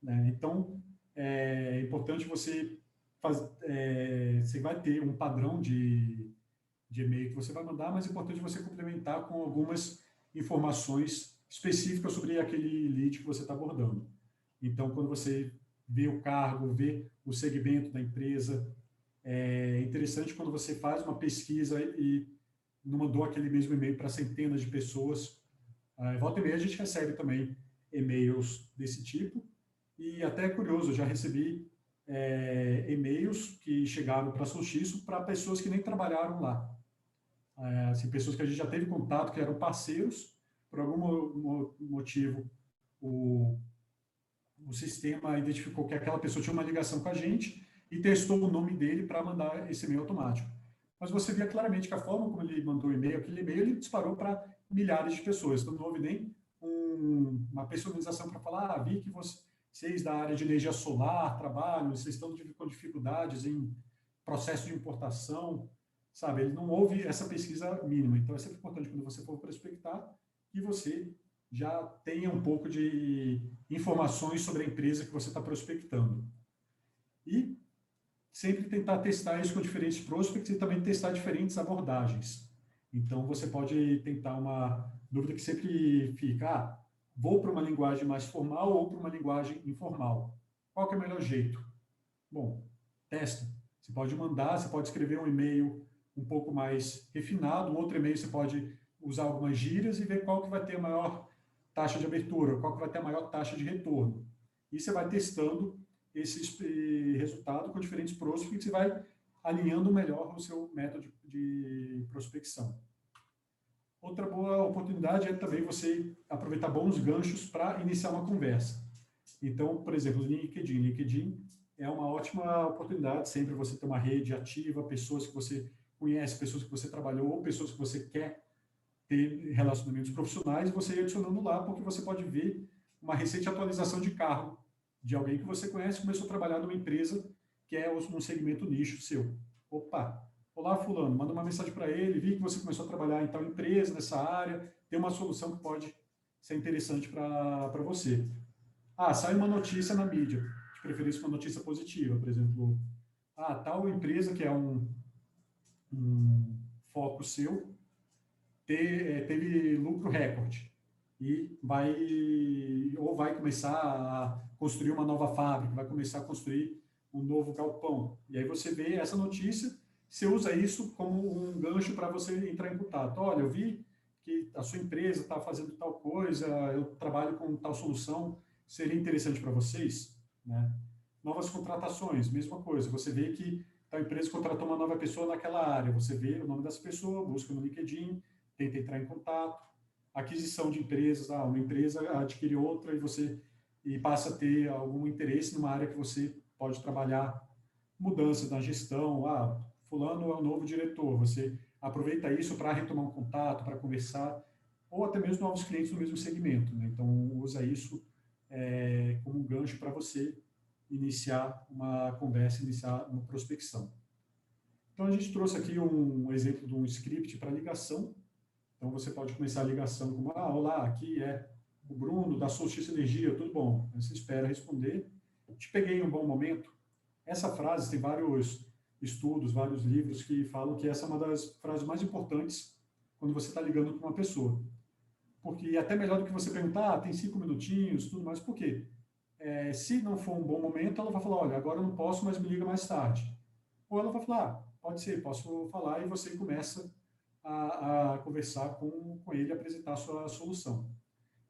né? Então, é importante você vai ter um padrão de e-mail que você vai mandar, mas é importante você complementar com algumas informações específicas sobre aquele lead que você está abordando. Então, quando você vê o cargo, vê o segmento da empresa, é interessante quando você faz uma pesquisa e não mandou aquele mesmo e-mail para centenas de pessoas. Volta e meia a gente recebe também e-mails desse tipo. E até é curioso, eu já recebi e-mails que chegaram para a Solstiço para pessoas que nem trabalharam lá. Assim, pessoas que a gente já teve contato, que eram parceiros, por algum motivo o sistema identificou que aquela pessoa tinha uma ligação com a gente e testou o nome dele para mandar esse e-mail automático. Mas você via claramente que a forma como ele mandou o e-mail, aquele e-mail, ele disparou para milhares de pessoas. Então, não houve nem uma personalização para falar, vi que vocês da área de energia solar trabalham, vocês estão com dificuldades em processo de importação, sabe? Ele não houve essa pesquisa mínima. Então, é sempre importante quando você for prospectar que você já tenha um pouco de informações sobre a empresa que você está prospectando. E sempre tentar testar isso com diferentes prospects e também testar diferentes abordagens. Então, você pode tentar uma dúvida que sempre fica, vou para uma linguagem mais formal ou para uma linguagem informal? Qual que é o melhor jeito? Bom, testa. Você pode mandar, você pode escrever um e-mail um pouco mais refinado, um outro e-mail você pode usar algumas gírias e ver qual que vai ter a maior taxa de abertura, qual que vai ter a maior taxa de retorno. E você vai testando esse resultado com diferentes prospects e vai alinhando melhor o seu método de prospecção. Outra boa oportunidade é também você aproveitar bons ganchos para iniciar uma conversa. Então, por exemplo, LinkedIn. LinkedIn é uma ótima oportunidade sempre você ter uma rede ativa, pessoas que você conhece, pessoas que você trabalhou, ou pessoas que você quer ter relacionamentos profissionais, e você ir adicionando lá, porque você pode ver uma recente atualização de cargo de alguém que você conhece, começou a trabalhar numa empresa que é um segmento nicho seu. Opa, olá fulano, manda uma mensagem para ele, vi que você começou a trabalhar em tal empresa, nessa área, tem uma solução que pode ser interessante para você. Sai uma notícia na mídia, de preferência uma notícia positiva, por exemplo, tal empresa que é um foco seu, teve lucro recorde e vai começar a construir uma nova fábrica, vai começar a construir um novo galpão. E aí você vê essa notícia, você usa isso como um gancho para você entrar em contato. Olha, eu vi que a sua empresa está fazendo tal coisa, eu trabalho com tal solução, seria interessante para vocês, né? Novas contratações, mesma coisa. Você vê que a empresa contratou uma nova pessoa naquela área, você vê o nome dessa pessoa, busca no LinkedIn, tenta entrar em contato. Aquisição de empresas, uma empresa adquire outra e passa a ter algum interesse numa área que você pode trabalhar, mudanças na gestão, fulano é o novo diretor, você aproveita isso para retomar um contato, para conversar, ou até mesmo novos clientes no mesmo segmento, né? Então, usa isso como um gancho para você iniciar uma conversa, iniciar uma prospecção. Então, a gente trouxe aqui um exemplo de um script para ligação. Então, você pode começar a ligação como, olá, aqui é o Bruno, da Solstiço Energia, tudo bom? Aí você espera responder. Te peguei em um bom momento. Essa frase tem vários estudos, vários livros que falam que essa é uma das frases mais importantes quando você está ligando para uma pessoa. Porque é até melhor do que você perguntar, tem 5 minutinhos, tudo mais. Por quê? Se não for um bom momento, ela vai falar, olha, agora eu não posso, mas me liga mais tarde. Ou ela vai falar, pode ser, posso falar, e você começa a conversar com ele, apresentar a sua solução.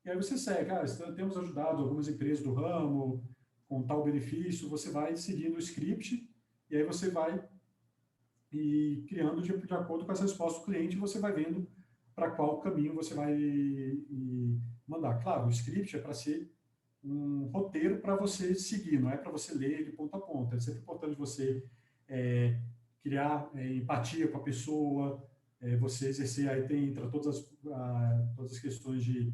E aí você segue, temos ajudado algumas empresas do ramo com tal benefício, você vai seguindo o script, e aí você vai criando de acordo com as respostas do cliente, você vai vendo para qual caminho você vai mandar. Claro, o script é para ser um roteiro para você seguir, não é para você ler de ponta a ponta. É sempre importante você criar empatia com a pessoa, você exercer, aí entra todas as questões de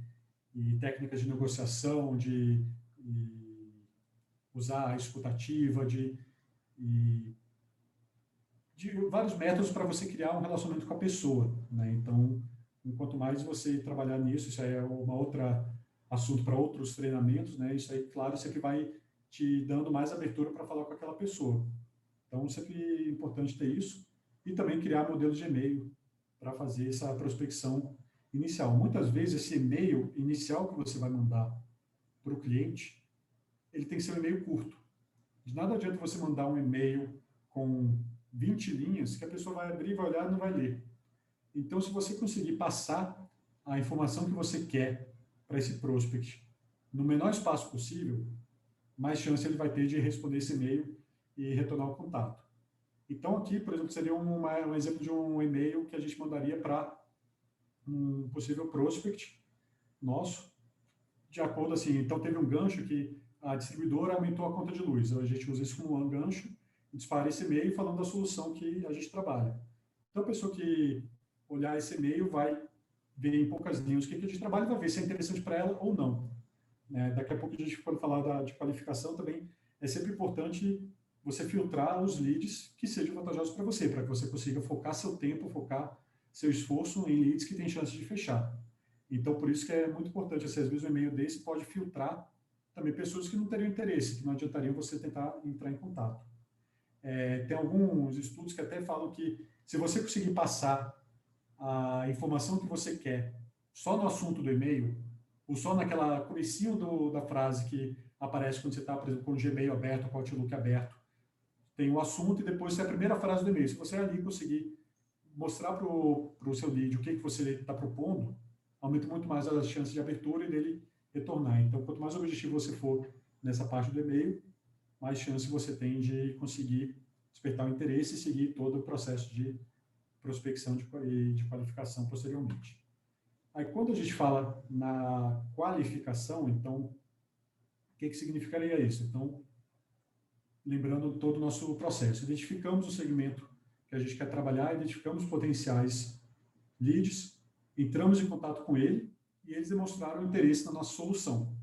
técnicas de negociação, de usar a escutativa, de vários métodos para você criar um relacionamento com a pessoa, né? Então, quanto mais você trabalhar nisso, isso aí é uma outra assunto para outros treinamentos, né? Isso aí, claro, sempre vai te dando mais abertura para falar com aquela pessoa. Então, sempre é importante ter isso e também criar modelos de e-mail para fazer essa prospecção inicial. Muitas vezes, esse e-mail inicial que você vai mandar para o cliente, ele tem que ser um e-mail curto. De nada adianta você mandar um e-mail com 20 linhas que a pessoa vai abrir, vai olhar e não vai ler. Então, se você conseguir passar a informação que você quer para esse prospect no menor espaço possível, mais chance ele vai ter de responder esse e-mail e retornar o contato. Então, aqui, por exemplo, seria um exemplo de um e-mail que a gente mandaria para um possível prospect nosso, de acordo assim, então teve um gancho que a distribuidora aumentou a conta de luz. A gente usa isso como um gancho e dispara esse e-mail falando da solução que a gente trabalha. Então, a pessoa que olhar esse e-mail vai ver em poucas linhas o que a gente trabalha e vai ver se é interessante para ela ou não. Daqui a pouco a gente pode falar de qualificação também. É sempre importante você filtrar os leads que sejam vantajosos para você, para que você consiga focar seu tempo, focar seu esforço em leads que têm chance de fechar. Então, por isso que é muito importante, assim, às vezes um e-mail desse pode filtrar também pessoas que não teriam interesse, que não adiantariam você tentar entrar em contato. Tem alguns estudos que até falam que se você conseguir passar a informação que você quer só no assunto do e-mail, ou só naquela comecinho da frase que aparece quando você está, por exemplo, com o Gmail aberto, com o Outlook aberto, tem o assunto e depois é a primeira frase do e-mail. Se você ali conseguir mostrar para o seu lead o que você está propondo, aumenta muito mais as chances de abertura e dele retornar. Então, quanto mais objetivo você for nessa parte do e-mail, mais chance você tem de conseguir despertar o interesse e seguir todo o processo de prospecção e de qualificação posteriormente. Aí, quando a gente fala na qualificação, então, o que significaria isso? Então, lembrando todo o nosso processo, identificamos o segmento que a gente quer trabalhar, identificamos potenciais leads, entramos em contato com ele e eles demonstraram interesse na nossa solução.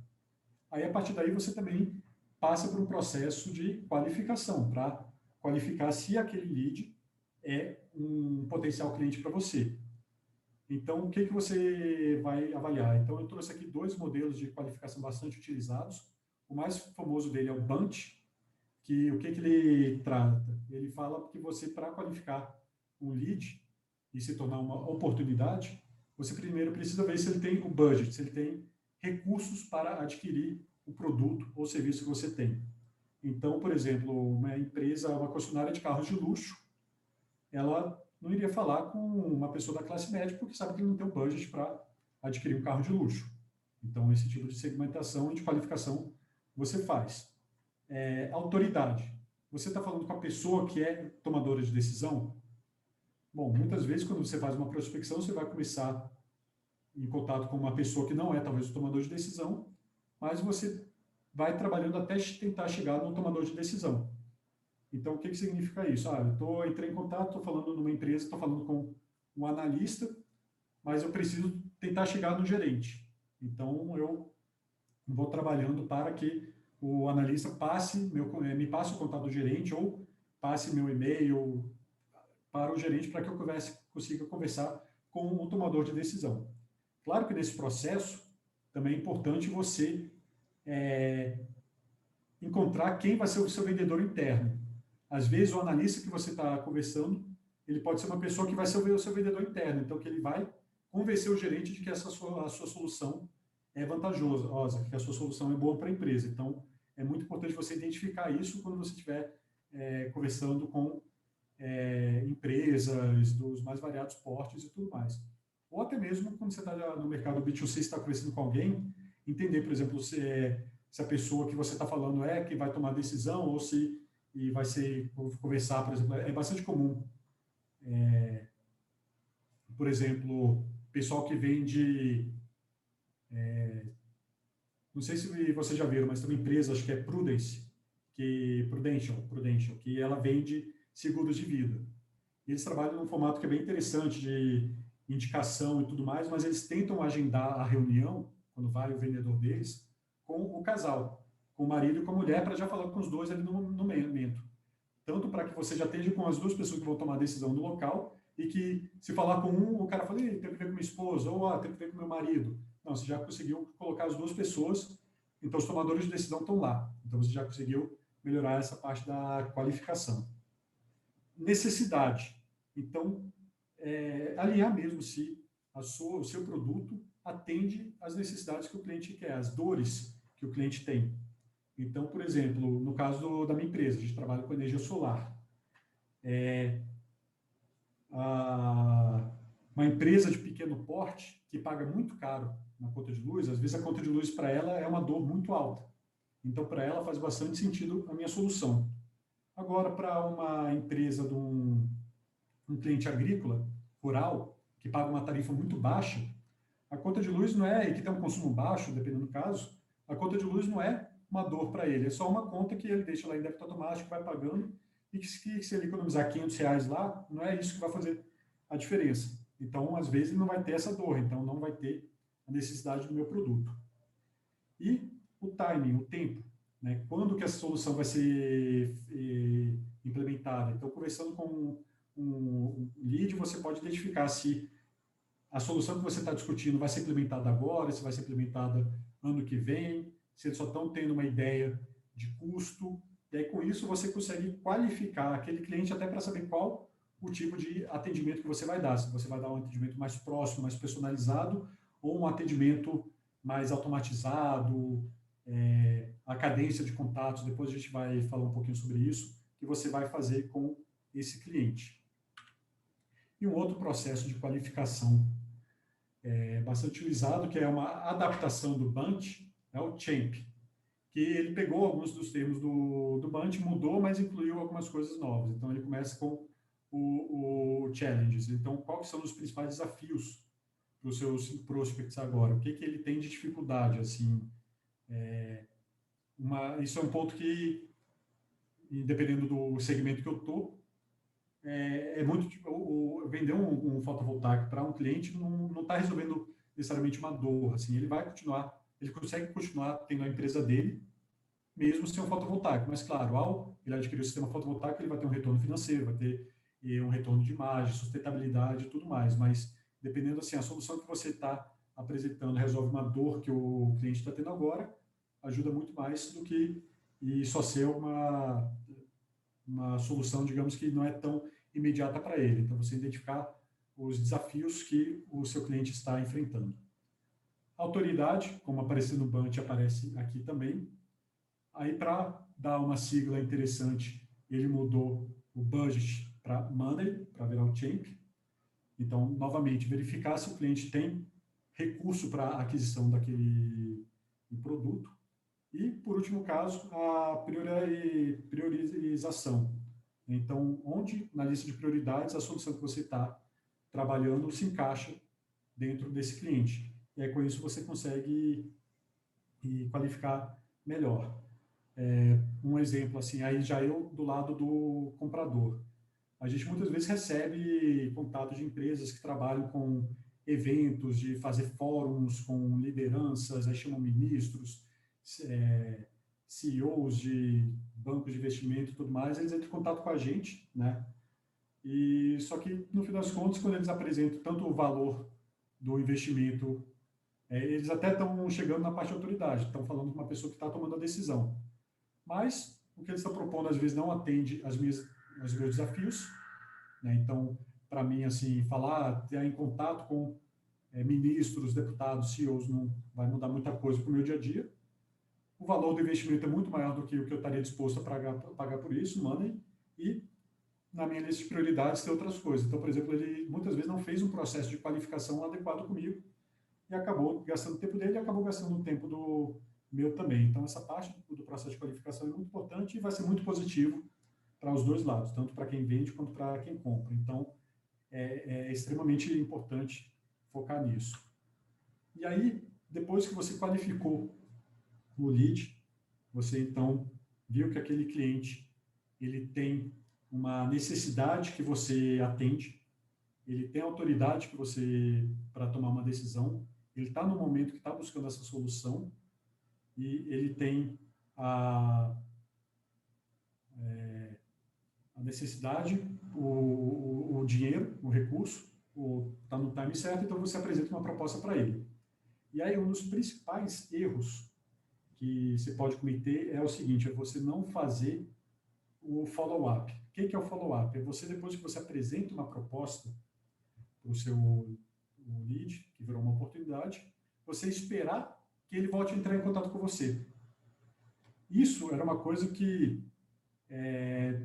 Aí, a partir daí, você também passa por um processo de qualificação, para qualificar se aquele lead é um potencial cliente para você. Então, o que você vai avaliar? Então, eu trouxe aqui 2 modelos de qualificação bastante utilizados. O mais famoso dele é o Bunch, que o que ele trata? Ele fala que você, para qualificar um lead e se tornar uma oportunidade, você primeiro precisa ver se ele tem o budget, se ele tem recursos para adquirir o produto ou serviço que você tem. Então, por exemplo, uma empresa, uma concessionária de carros de luxo, ela não iria falar com uma pessoa da classe média porque sabe que ele não tem o budget para adquirir um carro de luxo. Então, esse tipo de segmentação e de qualificação você faz. Autoridade. Você está falando com a pessoa que é tomadora de decisão? Bom, muitas vezes, quando você faz uma prospecção, você vai começar em contato com uma pessoa que não é, talvez, o tomador de decisão, mas você vai trabalhando até tentar chegar no tomador de decisão. Então, o que significa isso? Eu entrei em contato, estou falando numa empresa, estou falando com um analista, mas eu preciso tentar chegar no gerente. Então, eu vou trabalhando para que o analista me passe o contato do gerente ou passe meu e-mail para o gerente para que eu consiga conversar com o tomador de decisão. Claro que nesse processo também é importante você encontrar quem vai ser o seu vendedor interno. Às vezes, o analista que você está conversando, ele pode ser uma pessoa que vai ser o seu vendedor interno, então que ele vai convencer o gerente de que a sua solução é vantajosa, que a sua solução é boa para a empresa. Então, é muito importante você identificar isso quando você estiver conversando com empresas dos mais variados portes e tudo mais. Ou até mesmo quando você está no mercado B2C, está conversando com alguém, entender, por exemplo, se a pessoa que você está falando é que vai tomar decisão ou se e vai ser conversar, por exemplo, é bastante comum. Por exemplo, pessoal que vende, não sei se vocês já viram, mas tem uma empresa, acho que é Prudential, que ela vende seguros de vida. E eles trabalham num formato que é bem interessante de indicação e tudo mais, mas eles tentam agendar a reunião, quando vai o vendedor deles, com o casal, com o marido e com a mulher, para já falar com os dois ali no momento. Tanto para que você já esteja com as duas pessoas que vão tomar a decisão no local, e que, se falar com um, o cara fala, tem que ver com minha esposa, ou tem que ver com meu marido. Não, você já conseguiu colocar as duas pessoas, então os tomadores de decisão estão lá. Então você já conseguiu melhorar essa parte da qualificação. Necessidade. Então, alinhar mesmo se o seu produto atende às necessidades que o cliente quer, às dores que o cliente tem. Então, por exemplo, no caso da minha empresa, a gente trabalha com energia solar. Uma empresa de pequeno porte que paga muito caro na conta de luz, às vezes a conta de luz para ela é uma dor muito alta. Então, para ela faz bastante sentido a minha solução. Agora, para uma empresa de um cliente agrícola, rural, que paga uma tarifa muito baixa, a conta de luz não é, e que tem um consumo baixo, dependendo do caso, a conta de luz não é uma dor para ele, é só uma conta que ele deixa lá em débito automático, vai pagando, e que se ele economizar R$ 500 lá, não é isso que vai fazer a diferença. Então, às vezes, ele não vai ter essa dor, então não vai ter a necessidade do meu produto. E o timing, o tempo, né? Quando que essa solução vai ser implementada? Então, conversando com um lead, você pode identificar se a solução que você está discutindo vai ser implementada agora, se vai ser implementada ano que vem, se eles só estão tendo uma ideia de custo. E aí, com isso, você consegue qualificar aquele cliente até para saber qual o tipo de atendimento que você vai dar. Se você vai dar um atendimento mais próximo, mais personalizado, ou um atendimento mais automatizado, a cadência de contatos, depois a gente vai falar um pouquinho sobre isso, que você vai fazer com esse cliente. E um outro processo de qualificação bastante utilizado, que é uma adaptação do Bunch, é o Champ, que ele pegou alguns dos termos do Bunch, mudou, mas incluiu algumas coisas novas. Então, ele começa com o Challenges. Então, quais são os principais desafios para os seus prospects agora? O que ele tem de dificuldade? Assim, isso é um ponto que, dependendo do segmento que eu estou, muito vender um fotovoltaico para um cliente não está resolvendo necessariamente uma dor. Assim, ele consegue continuar tendo a empresa dele, mesmo sem um fotovoltaico. Mas, claro, ao ele adquirir o sistema fotovoltaico, ele vai ter um retorno financeiro, vai ter um retorno de imagem, sustentabilidade e tudo mais. Mas, dependendo, assim, a solução que você está apresentando resolve uma dor que o cliente está tendo agora, ajuda muito mais do que só ser uma solução, digamos, que não é tão imediata para ele. Então, você identificar os desafios que o seu cliente está enfrentando. Autoridade, como apareceu no Bunch, aparece aqui também. Aí, para dar uma sigla interessante, ele mudou o budget para money, para virar o champ. Então, novamente, verificar se o cliente tem recurso para a aquisição daquele produto. E, por último caso, a priorização. Então, onde na lista de prioridades a solução que você está trabalhando se encaixa dentro desse cliente. E aí, com isso, você consegue qualificar melhor. Um exemplo, assim, aí já eu do lado do comprador. A gente muitas vezes recebe contato de empresas que trabalham com eventos, de fazer fóruns com lideranças, aí chamam ministros, CEOs de bancos de investimento e tudo mais, eles entram em contato com a gente, né? E só que, no fim das contas, quando eles apresentam tanto o valor do investimento, eles até estão chegando na parte de autoridade, estão falando com uma pessoa que está tomando a decisão. Mas o que eles estão propondo, às vezes, não atende aos meus desafios, né? Então, para mim, assim, ter em contato com ministros, deputados, CEOs, não vai mudar muita coisa para o meu dia a dia. O valor do investimento é muito maior do que o que eu estaria disposto a pagar por isso, money, e na minha lista de prioridades tem outras coisas. Então, por exemplo, ele muitas vezes não fez um processo de qualificação adequado comigo e acabou gastando o tempo dele e acabou gastando o tempo do meu também. Então, essa parte do processo de qualificação é muito importante e vai ser muito positivo para os dois lados, tanto para quem vende quanto para quem compra. Então, é extremamente importante focar nisso. E aí, depois que você qualificou o lead, você então viu que aquele cliente ele tem uma necessidade que você atende, ele tem autoridade que você para tomar uma decisão, ele está no momento que está buscando essa solução e ele tem a necessidade, o dinheiro, o recurso, está no time certo, então você apresenta uma proposta para ele. E aí um dos principais erros que você pode cometer é o seguinte, é você não fazer o follow-up. O que é o follow-up? É você, depois que você apresenta uma proposta para o seu lead, que virou uma oportunidade, você esperar que ele volte a entrar em contato com você. Isso era uma coisa que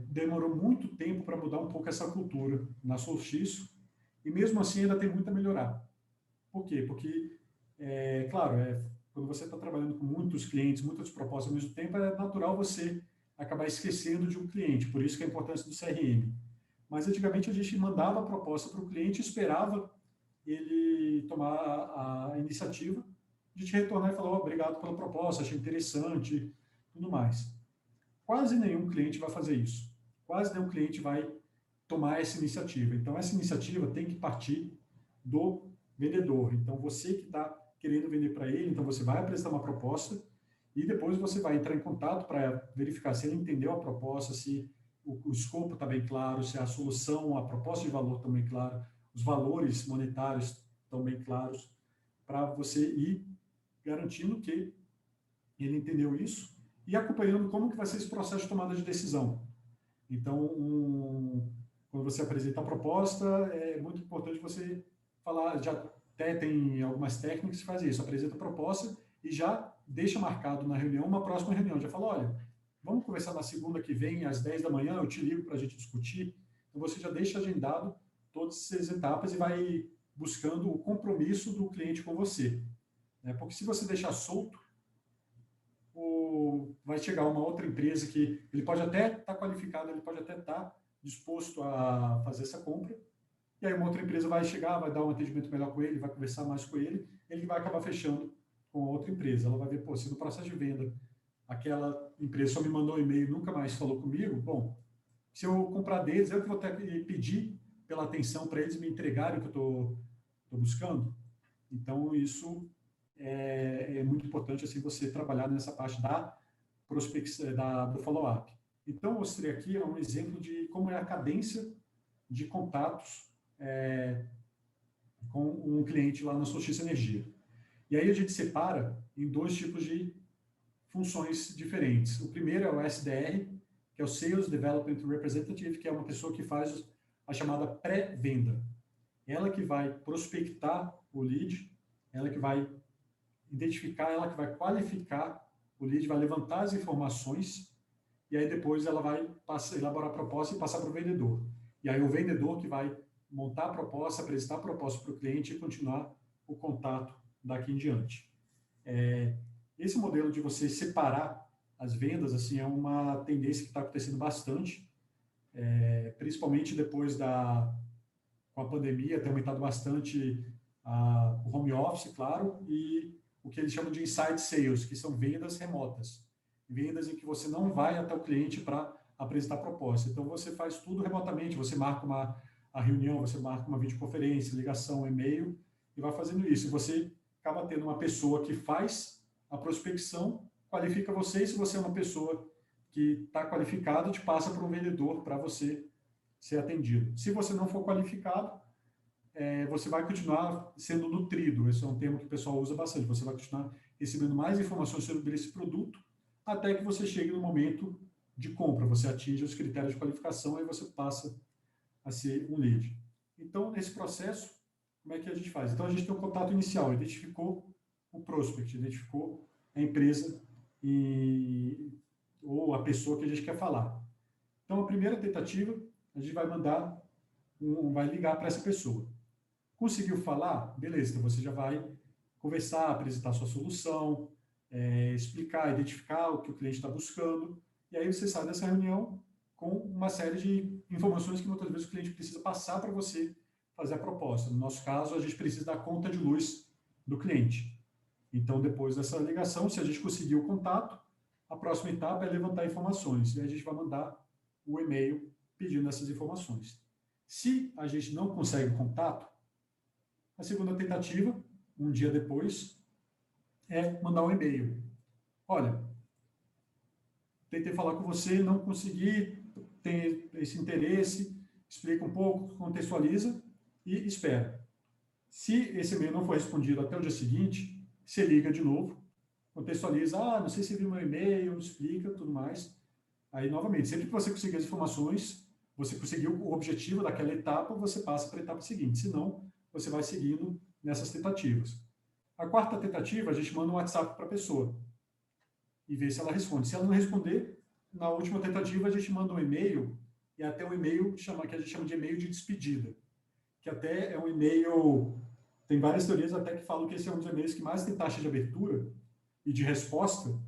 demorou muito tempo para mudar um pouco essa cultura na Solstiço, e mesmo assim ainda tem muito a melhorar. Por quê? Porque, claro, quando você está trabalhando com muitos clientes, muitas propostas ao mesmo tempo, é natural você acabar esquecendo de um cliente, por isso que é a importância do CRM. Mas antigamente a gente mandava a proposta para o cliente e esperava ele tomar a iniciativa de te retornar e falar, obrigado pela proposta, achei interessante, tudo mais. Quase nenhum cliente vai fazer isso. Quase nenhum cliente vai tomar essa iniciativa. Então, essa iniciativa tem que partir do vendedor. Então, você que está querendo vender para ele, então você vai apresentar uma proposta e depois você vai entrar em contato para verificar se ele entendeu a proposta, se o escopo está bem claro, se a solução, a proposta de valor está bem clara, os valores monetários estão bem claros, para você ir garantindo que ele entendeu isso e acompanhando como que vai ser esse processo de tomada de decisão. Então, quando você apresenta a proposta, é muito importante você falar, já até tem algumas técnicas que fazem isso, apresenta a proposta e já deixa marcado na reunião uma próxima reunião, já fala, olha, vamos conversar na segunda que vem, às 10 da manhã, eu te ligo para a gente discutir. Então, você já deixa agendado todas essas etapas e vai buscando o compromisso do cliente com você. Porque se você deixar solto, vai chegar uma outra empresa que ele pode até estar qualificado, ele pode até estar disposto a fazer essa compra, e aí uma outra empresa vai chegar, vai dar um atendimento melhor com ele, vai conversar mais com ele, ele vai acabar fechando com a outra empresa. Ela vai ver, pô, se no processo de venda aquela empresa só me mandou um e-mail e nunca mais falou comigo, bom, se eu comprar deles, eu que vou ter que pedir pela atenção para eles me entregarem o que eu estou buscando. Então, isso é muito importante assim, você trabalhar nessa parte da prospecção, do follow-up. Então, eu mostrei aqui um exemplo de como é a cadência de contatos com um cliente lá na Solstiço Energia. E aí a gente separa em dois tipos de funções diferentes. O primeiro é o SDR, que é o Sales Development Representative, que é uma pessoa que faz a chamada pré-venda. Ela que vai prospectar o lead, ela que vai identificar, ela que vai qualificar o lead, vai levantar as informações e aí depois ela vai elaborar a proposta e passar para o vendedor. E aí o vendedor que vai montar a proposta, apresentar a proposta para o cliente e continuar o contato daqui em diante. Esse modelo de você separar as vendas assim, é uma tendência que está acontecendo bastante, principalmente depois com a pandemia, tem aumentado bastante o home office, claro, e o que eles chamam de inside sales, que são vendas remotas. Vendas em que você não vai até o cliente para apresentar proposta. Então, você faz tudo remotamente, você marca a reunião, você marca uma videoconferência, ligação, e-mail, e vai fazendo isso. E você acaba tendo uma pessoa que faz a prospecção, qualifica você, e se você é uma pessoa que está qualificada, te passa para um vendedor para você ser atendido. Se você não for qualificado, você vai continuar sendo nutrido. Esse é um termo que o pessoal usa bastante. Você vai continuar recebendo mais informações sobre esse produto até que você chegue no momento de compra. Você atinge os critérios de qualificação e você passa a ser um lead. Então, nesse processo, como é que a gente faz? Então, a gente tem um contato inicial, identificou o prospect, identificou a empresa ou a pessoa que a gente quer falar. Então, a primeira tentativa, a gente vai vai ligar para essa pessoa. Conseguiu falar? Beleza, então você já vai conversar, apresentar a sua solução, explicar, identificar o que o cliente está buscando, e aí você sai dessa reunião com uma série de informações que muitas vezes o cliente precisa passar para você fazer a proposta. No nosso caso, a gente precisa da conta de luz do cliente. Então, depois dessa ligação, se a gente conseguir o contato, a próxima etapa é levantar informações, e aí a gente vai mandar o e-mail pedindo essas informações. Se a gente não consegue contato, a segunda tentativa, um dia depois, é mandar um e-mail. Olha, tentei falar com você, não consegui ter esse interesse, explica um pouco, contextualiza e espera. Se esse e-mail não for respondido até o dia seguinte, você liga de novo, contextualiza, não sei se viu meu e-mail, explica, tudo mais. Aí, novamente, sempre que você conseguir as informações, você conseguiu o objetivo daquela etapa, você passa para a etapa seguinte. Se não, você vai seguindo nessas tentativas. A quarta tentativa, a gente manda um WhatsApp para a pessoa e vê se ela responde. Se ela não responder, na última tentativa, a gente manda um e-mail, e até um e-mail que a gente chama de e-mail de despedida, que até é um e-mail, tem várias teorias até que falam que esse é um dos e-mails que mais tem taxa de abertura e de resposta,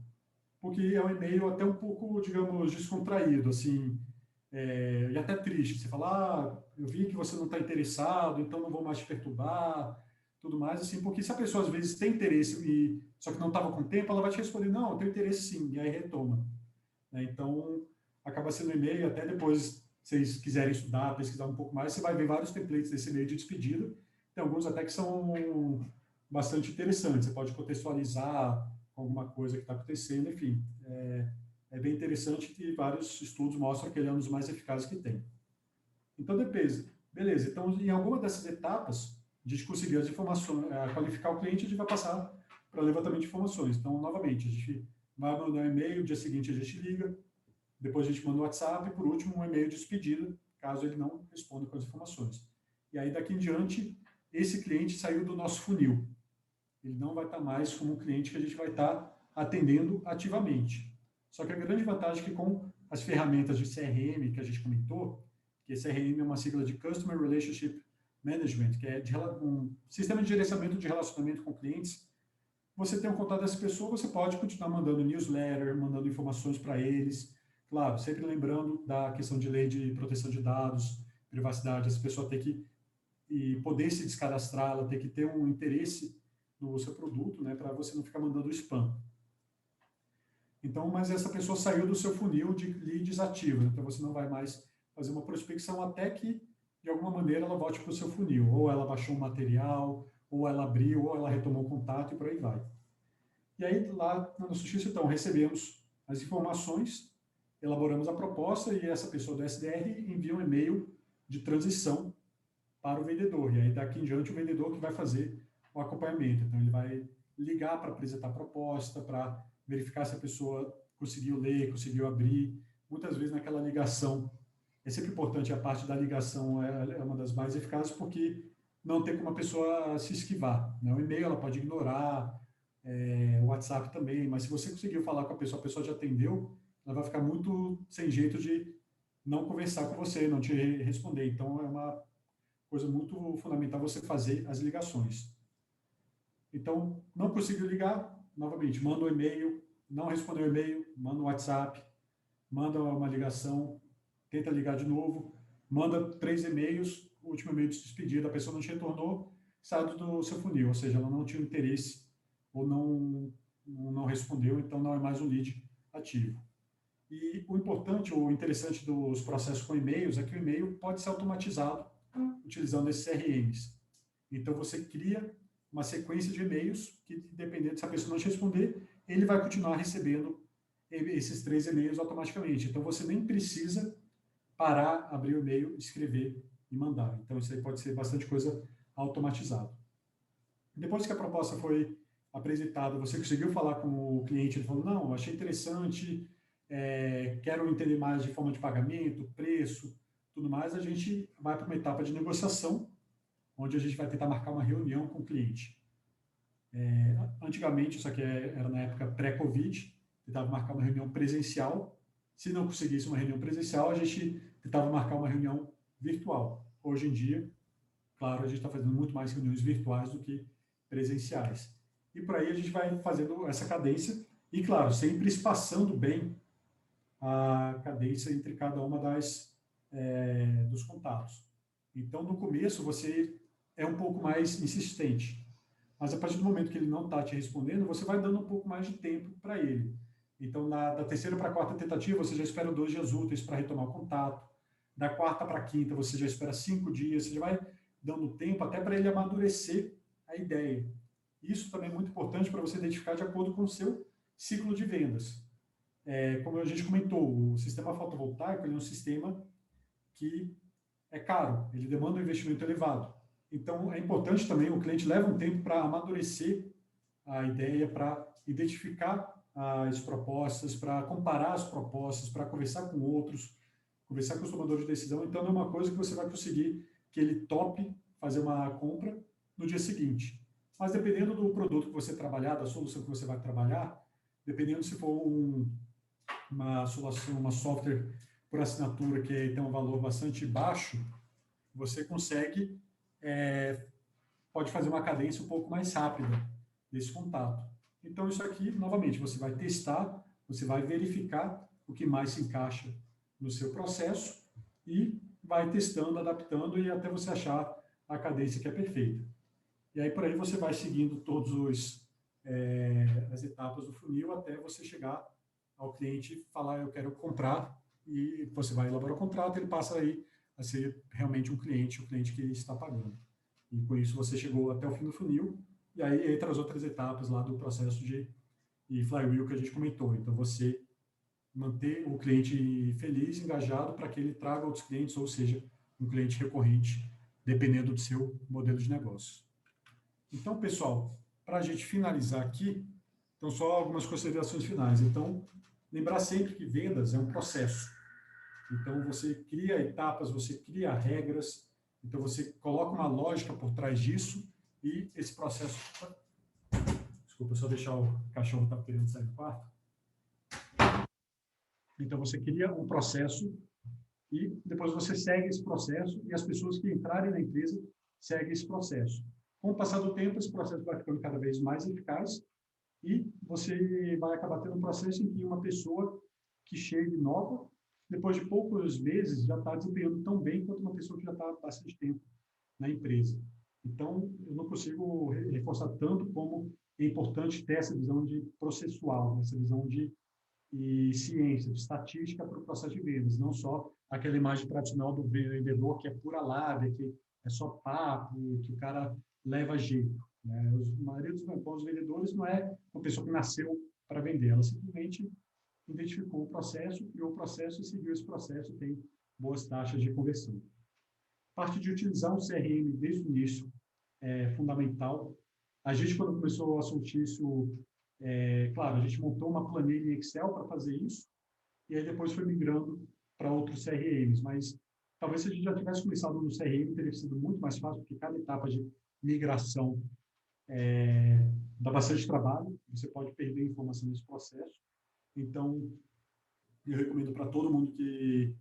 porque é um e-mail até um pouco, digamos, descontraído, assim, e até triste. Você fala, eu vi que você não está interessado, então não vou mais te perturbar, tudo mais, assim, porque se a pessoa às vezes tem interesse, só que não estava com tempo, ela vai te responder, não, eu tenho interesse sim, e aí retoma. Né? Então, acaba sendo um e-mail, até depois, se vocês quiserem estudar, pesquisar um pouco mais, você vai ver vários templates desse e-mail de despedida, tem alguns até que são bastante interessantes, você pode contextualizar alguma coisa que está acontecendo, enfim, é bem interessante e vários estudos mostram que ele é um dos mais eficazes que tem. Então, beleza, então em alguma dessas etapas, a gente conseguiu as informações, qualificar o cliente, a gente vai passar para levantamento de informações. Então, novamente, a gente vai mandar um e-mail, no dia seguinte a gente liga, depois a gente manda um WhatsApp e, por último, um e-mail de despedida, caso ele não responda com as informações. E aí, daqui em diante, esse cliente saiu do nosso funil. Ele não vai estar mais como um cliente que a gente vai estar atendendo ativamente. Só que a grande vantagem é que com as ferramentas de CRM que a gente comentou, que CRM é uma sigla de Customer Relationship Management, que é um sistema de gerenciamento de relacionamento com clientes, você tem um contato dessa pessoa, você pode continuar mandando newsletter, mandando informações para eles. Claro, sempre lembrando da questão de lei de proteção de dados, privacidade, essa pessoa tem que poder se descadastrar, ela tem que ter um interesse no seu produto, né, para você não ficar mandando spam. Então, mas essa pessoa saiu do seu funil de leads ativos, então você não vai mais fazer uma prospecção até que, de alguma maneira, ela volte para o seu funil. Ou ela baixou um material, ou ela abriu, ou ela retomou o contato e por aí vai. E aí, lá na nossa justiça, então, recebemos as informações, elaboramos a proposta e essa pessoa do SDR envia um e-mail de transição para o vendedor. E aí, daqui em diante, o vendedor que vai fazer o acompanhamento. Então, ele vai ligar para apresentar a proposta, para verificar se a pessoa conseguiu ler, conseguiu abrir. Muitas vezes, naquela ligação, é sempre importante, a parte da ligação é uma das mais eficazes, porque não tem como a pessoa se esquivar. Né? O e-mail ela pode ignorar, o WhatsApp também, mas se você conseguiu falar com a pessoa já atendeu, ela vai ficar muito sem jeito de não conversar com você, não te responder. Então, é uma coisa muito fundamental você fazer as ligações. Então, não conseguiu ligar, novamente, manda um e-mail, não respondeu o e-mail, manda um WhatsApp, manda uma ligação, tenta ligar de novo, manda 3 e-mails, o último e-mail de despedida, a pessoa não te retornou, sai do seu funil, ou seja, ela não tinha interesse ou não respondeu, então não é mais um lead ativo. E o importante, o interessante dos processos com e-mails é que o e-mail pode ser automatizado utilizando esses CRMs. Então, você cria uma sequência de e-mails que, dependendo se a pessoa não te responder, ele vai continuar recebendo esses 3 e-mails automaticamente. Então, você nem precisa parar, abrir o e-mail, escrever e mandar. Então, isso aí pode ser bastante coisa automatizado. Depois que a proposta foi apresentada, você conseguiu falar com o cliente, ele falou, não, achei interessante, quero entender mais de forma de pagamento, preço, tudo mais, a gente vai para uma etapa de negociação, onde a gente vai tentar marcar uma reunião com o cliente. Antigamente, isso aqui era na época pré-Covid, tentava marcar uma reunião presencial. Se não conseguisse uma reunião presencial, a gente tentava marcar uma reunião virtual. Hoje em dia, claro, a gente está fazendo muito mais reuniões virtuais do que presenciais. E por aí a gente vai fazendo essa cadência e, claro, sempre espaçando bem a cadência entre cada uma dos contatos. Então, no começo, você é um pouco mais insistente, mas a partir do momento que ele não está te respondendo, você vai dando um pouco mais de tempo para ele. Então, da terceira para a quarta tentativa, você já espera 2 dias úteis para retomar o contato. Da quarta para quinta, você já espera 5 dias, você já vai dando tempo até para ele amadurecer a ideia. Isso também é muito importante para você identificar de acordo com o seu ciclo de vendas. Como a gente comentou, o sistema fotovoltaico ele é um sistema que é caro, ele demanda um investimento elevado. Então, é importante também, o cliente leva um tempo para amadurecer a ideia, para identificar as propostas, para comparar as propostas, para conversar com outros, conversar com os tomadores de decisão. Então, não é uma coisa que você vai conseguir que ele tope fazer uma compra no dia seguinte. Mas dependendo do produto que você trabalhar, da solução que você vai trabalhar, dependendo se for uma solução, uma software por assinatura que tem um valor bastante baixo, você consegue, pode fazer uma cadência um pouco mais rápida desse contato. Então, isso aqui, novamente, você vai testar, você vai verificar o que mais se encaixa no seu processo e vai testando, adaptando e até você achar a cadência que é perfeita. E aí, por aí, você vai seguindo todas as etapas do funil até você chegar ao cliente e falar, eu quero comprar, e você vai elaborar o contrato, ele passa aí a ser realmente um cliente, o cliente que está pagando. E com isso você chegou até o fim do funil, e aí entra as outras etapas lá do processo de flywheel que a gente comentou. Então, você manter o cliente feliz, engajado, para que ele traga outros clientes, ou seja, um cliente recorrente, dependendo do seu modelo de negócio. Então, pessoal, para a gente finalizar aqui, então só algumas considerações finais. Então, lembrar sempre que vendas é um processo. Então, você cria etapas, você cria regras, então você coloca uma lógica por trás disso e esse processo... Desculpa, só deixar o cachorro tá querendo sair do quarto. Então, você cria um processo e depois você segue esse processo e as pessoas que entrarem na empresa seguem esse processo. Com o passar do tempo, esse processo vai ficando cada vez mais eficaz e você vai acabar tendo um processo em que uma pessoa que chegue nova, depois de poucos meses, já está desempenhando tão bem quanto uma pessoa que já está há bastante tempo na empresa. Então, eu não consigo reforçar tanto como é importante ter essa visão de processual, essa visão de ciência, de estatística para o processo de vendas, não só aquela imagem tradicional do vendedor que é pura lábia, que é só papo, que o cara leva jeito. Né? A maioria dos bons vendedores não é uma pessoa que nasceu para vender, ela simplesmente identificou o processo, criou o processo e seguiu esse processo e tem boas taxas de conversão. A parte de utilizar um CRM desde o início é fundamental. A gente, quando começou a Soltício, claro, a gente montou uma planilha em Excel para fazer isso, e aí depois foi migrando para outros CRMs, mas talvez se a gente já tivesse começado no CRM, teria sido muito mais fácil, porque cada etapa de migração dá bastante trabalho, você pode perder informação nesse processo. Então, eu recomendo para todo mundo que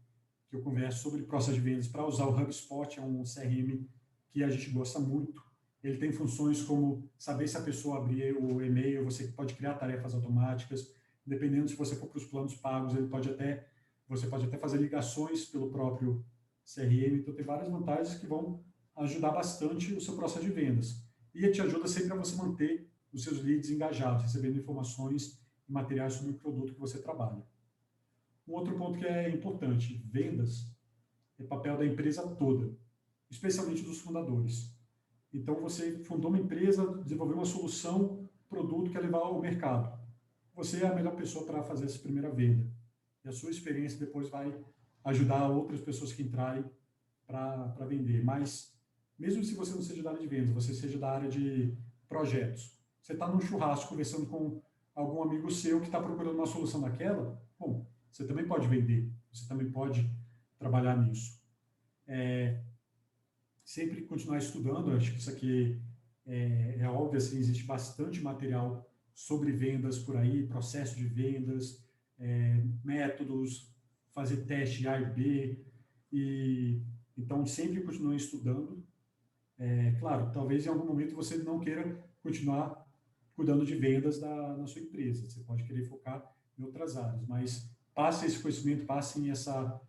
eu converso sobre processo de vendas para usar o HubSpot, é um CRM que a gente gosta muito. Ele tem funções como saber se a pessoa abrir o e-mail, você pode criar tarefas automáticas, dependendo se você for para os planos pagos, você pode até fazer ligações pelo próprio CRM, então tem várias vantagens que vão ajudar bastante o seu processo de vendas. E te ajuda sempre a você manter os seus leads engajados, recebendo informações e materiais sobre o produto que você trabalha. Um outro ponto que é importante, vendas é papel da empresa toda, especialmente dos fundadores. Então, você fundou uma empresa, desenvolveu uma solução, produto que é levar ao mercado. Você é a melhor pessoa para fazer essa primeira venda. E a sua experiência depois vai ajudar outras pessoas que entrarem para vender. Mas, mesmo se você não seja da área de vendas, você seja da área de projetos, você está num churrasco conversando com algum amigo seu que está procurando uma solução daquela, bom, você também pode vender, você também pode trabalhar nisso. Sempre continuar estudando, acho que isso aqui é óbvio, assim, existe bastante material sobre vendas por aí, processo de vendas, métodos, fazer teste A e B, e então sempre continue estudando. Claro, talvez em algum momento você não queira continuar cuidando de vendas na sua empresa, você pode querer focar em outras áreas, mas passe esse conhecimento, passem essa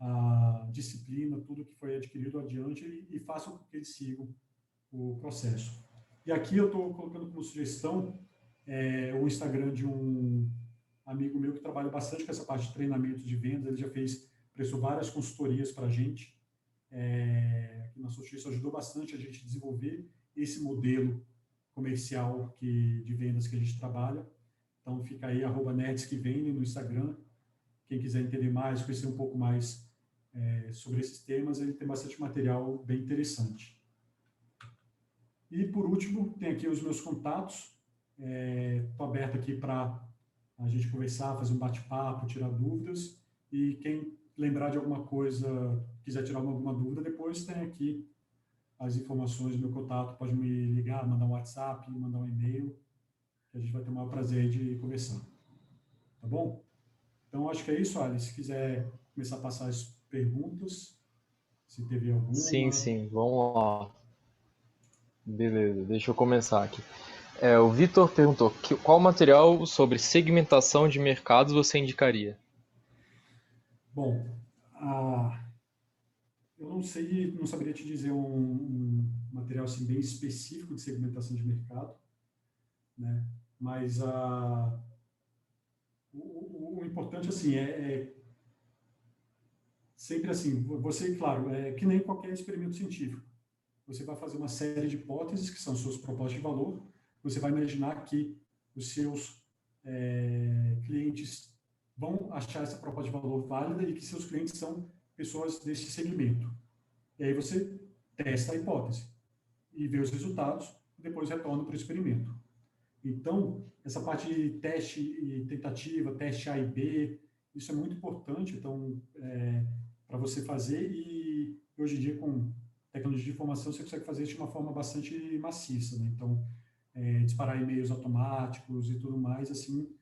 a disciplina, tudo que foi adquirido adiante e façam com que eles sigam o processo. E aqui eu estou colocando como sugestão o Instagram de um amigo meu que trabalha bastante com essa parte de treinamento de vendas, ele já fez prestou várias consultorias para a gente. Aqui na Social, isso ajudou bastante a gente a desenvolver esse modelo comercial de vendas que a gente trabalha. Então, fica aí, @nerdsquevendem no Instagram. Quem quiser entender mais, conhecer um pouco mais sobre esses temas, ele tem bastante material bem interessante. E, por último, tem aqui os meus contatos. Estou aberto aqui para a gente conversar, fazer um bate-papo, tirar dúvidas. E quem lembrar de alguma coisa, quiser tirar alguma dúvida, depois tem aqui as informações do meu contato. Pode me ligar, mandar um WhatsApp, mandar um e-mail, que a gente vai ter o maior prazer de conversar. Tá bom? Então, acho que é isso, Alice. Se quiser começar a passar as perguntas, se teve Sim, alguma. sim, vamos lá. Beleza, deixa eu começar aqui. O Vitor perguntou, qual material sobre segmentação de mercados você indicaria? Bom, eu não sei, não saberia te dizer um material assim, bem específico de segmentação de mercado, né? Mas o importante assim sempre assim, você, claro, que nem qualquer experimento científico. Você vai fazer uma série de hipóteses, que são suas propostas de valor. Você vai imaginar que os seus clientes vão achar essa proposta de valor válida e que seus clientes são pessoas desse segmento. E aí você testa a hipótese e vê os resultados, e depois retorna para o experimento. Então, essa parte de teste e tentativa, teste A e B, isso é muito importante, então, para você fazer, e hoje em dia, com tecnologia de informação, você consegue fazer isso de uma forma bastante maciça, né? Então, disparar e-mails automáticos e tudo mais, assim,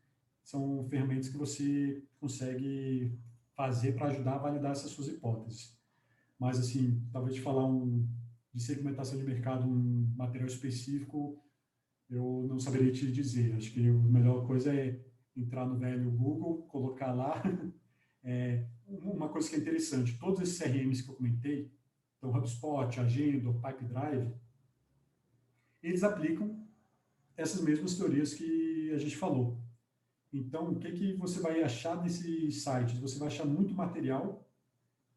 são ferramentas que você consegue fazer para ajudar a validar essas suas hipóteses. Mas, assim, talvez de falar de segmentação de mercado, um material específico, eu não saberia te dizer. Acho que a melhor coisa é entrar no velho Google, colocar lá. Uma coisa que é interessante, todos esses CRMs que eu comentei, então HubSpot, Agenda, Pipedrive, eles aplicam essas mesmas teorias que a gente falou. Então, o que você vai achar nesses sites? Você vai achar muito material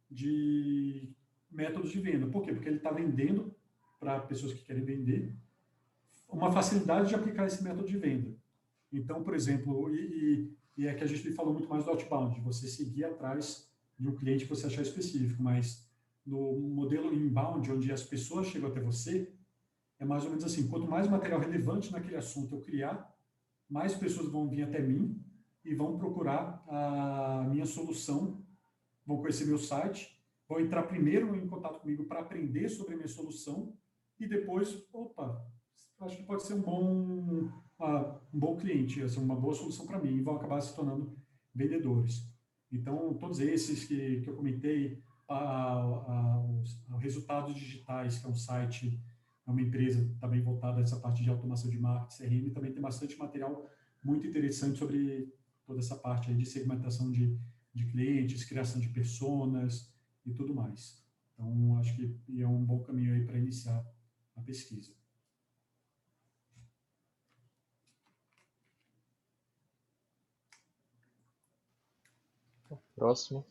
de métodos de venda. Por quê? Porque ele está vendendo para pessoas que querem vender, uma facilidade de aplicar esse método de venda. Então, por exemplo, e é que a gente falou muito mais do outbound, de você seguir atrás de um cliente que você achar específico, mas no modelo inbound, onde as pessoas chegam até você, é mais ou menos assim, quanto mais material relevante naquele assunto eu criar, mais pessoas vão vir até mim e vão procurar a minha solução, vão conhecer meu site, vão entrar primeiro em contato comigo para aprender sobre a minha solução e depois, opa, acho que pode ser um bom cliente, assim, uma boa solução para mim, e vão acabar se tornando vendedores. Então, todos esses que eu comentei, os resultados digitais, que é um site, é uma empresa também voltada a essa parte de automação de marketing, CRM, também tem bastante material muito interessante sobre toda essa parte aí de segmentação de clientes, criação de personas e tudo mais. Então, acho que é um bom caminho aí para iniciar a pesquisa. Próximo.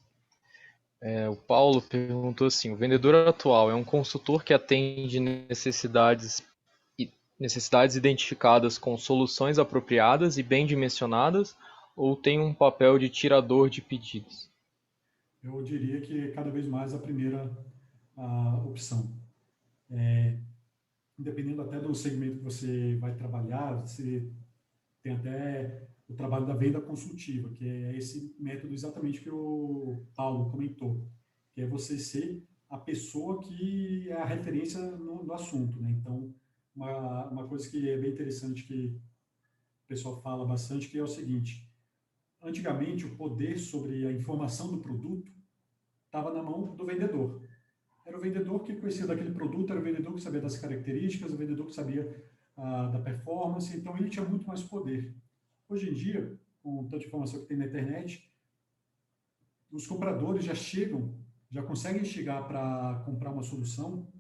O Paulo perguntou assim, o vendedor atual é um consultor que atende necessidades identificadas com soluções apropriadas e bem dimensionadas, ou tem um papel de tirador de pedidos? Eu diria que é cada vez mais a primeira opção. Dependendo até do segmento que você vai trabalhar, você tem até o trabalho da venda consultiva, que é esse método exatamente que o Paulo comentou, que é você ser a pessoa que é a referência no assunto, né? Então, uma coisa que é bem interessante que o pessoal fala bastante, que é o seguinte: antigamente o poder sobre a informação do produto estava na mão do vendedor. Era o vendedor que conhecia daquele produto, era o vendedor que sabia das características, o vendedor que sabia da performance, então ele tinha muito mais poder. Hoje em dia, com tanta informação que tem na internet, os compradores já chegam, já conseguem chegar para comprar uma solução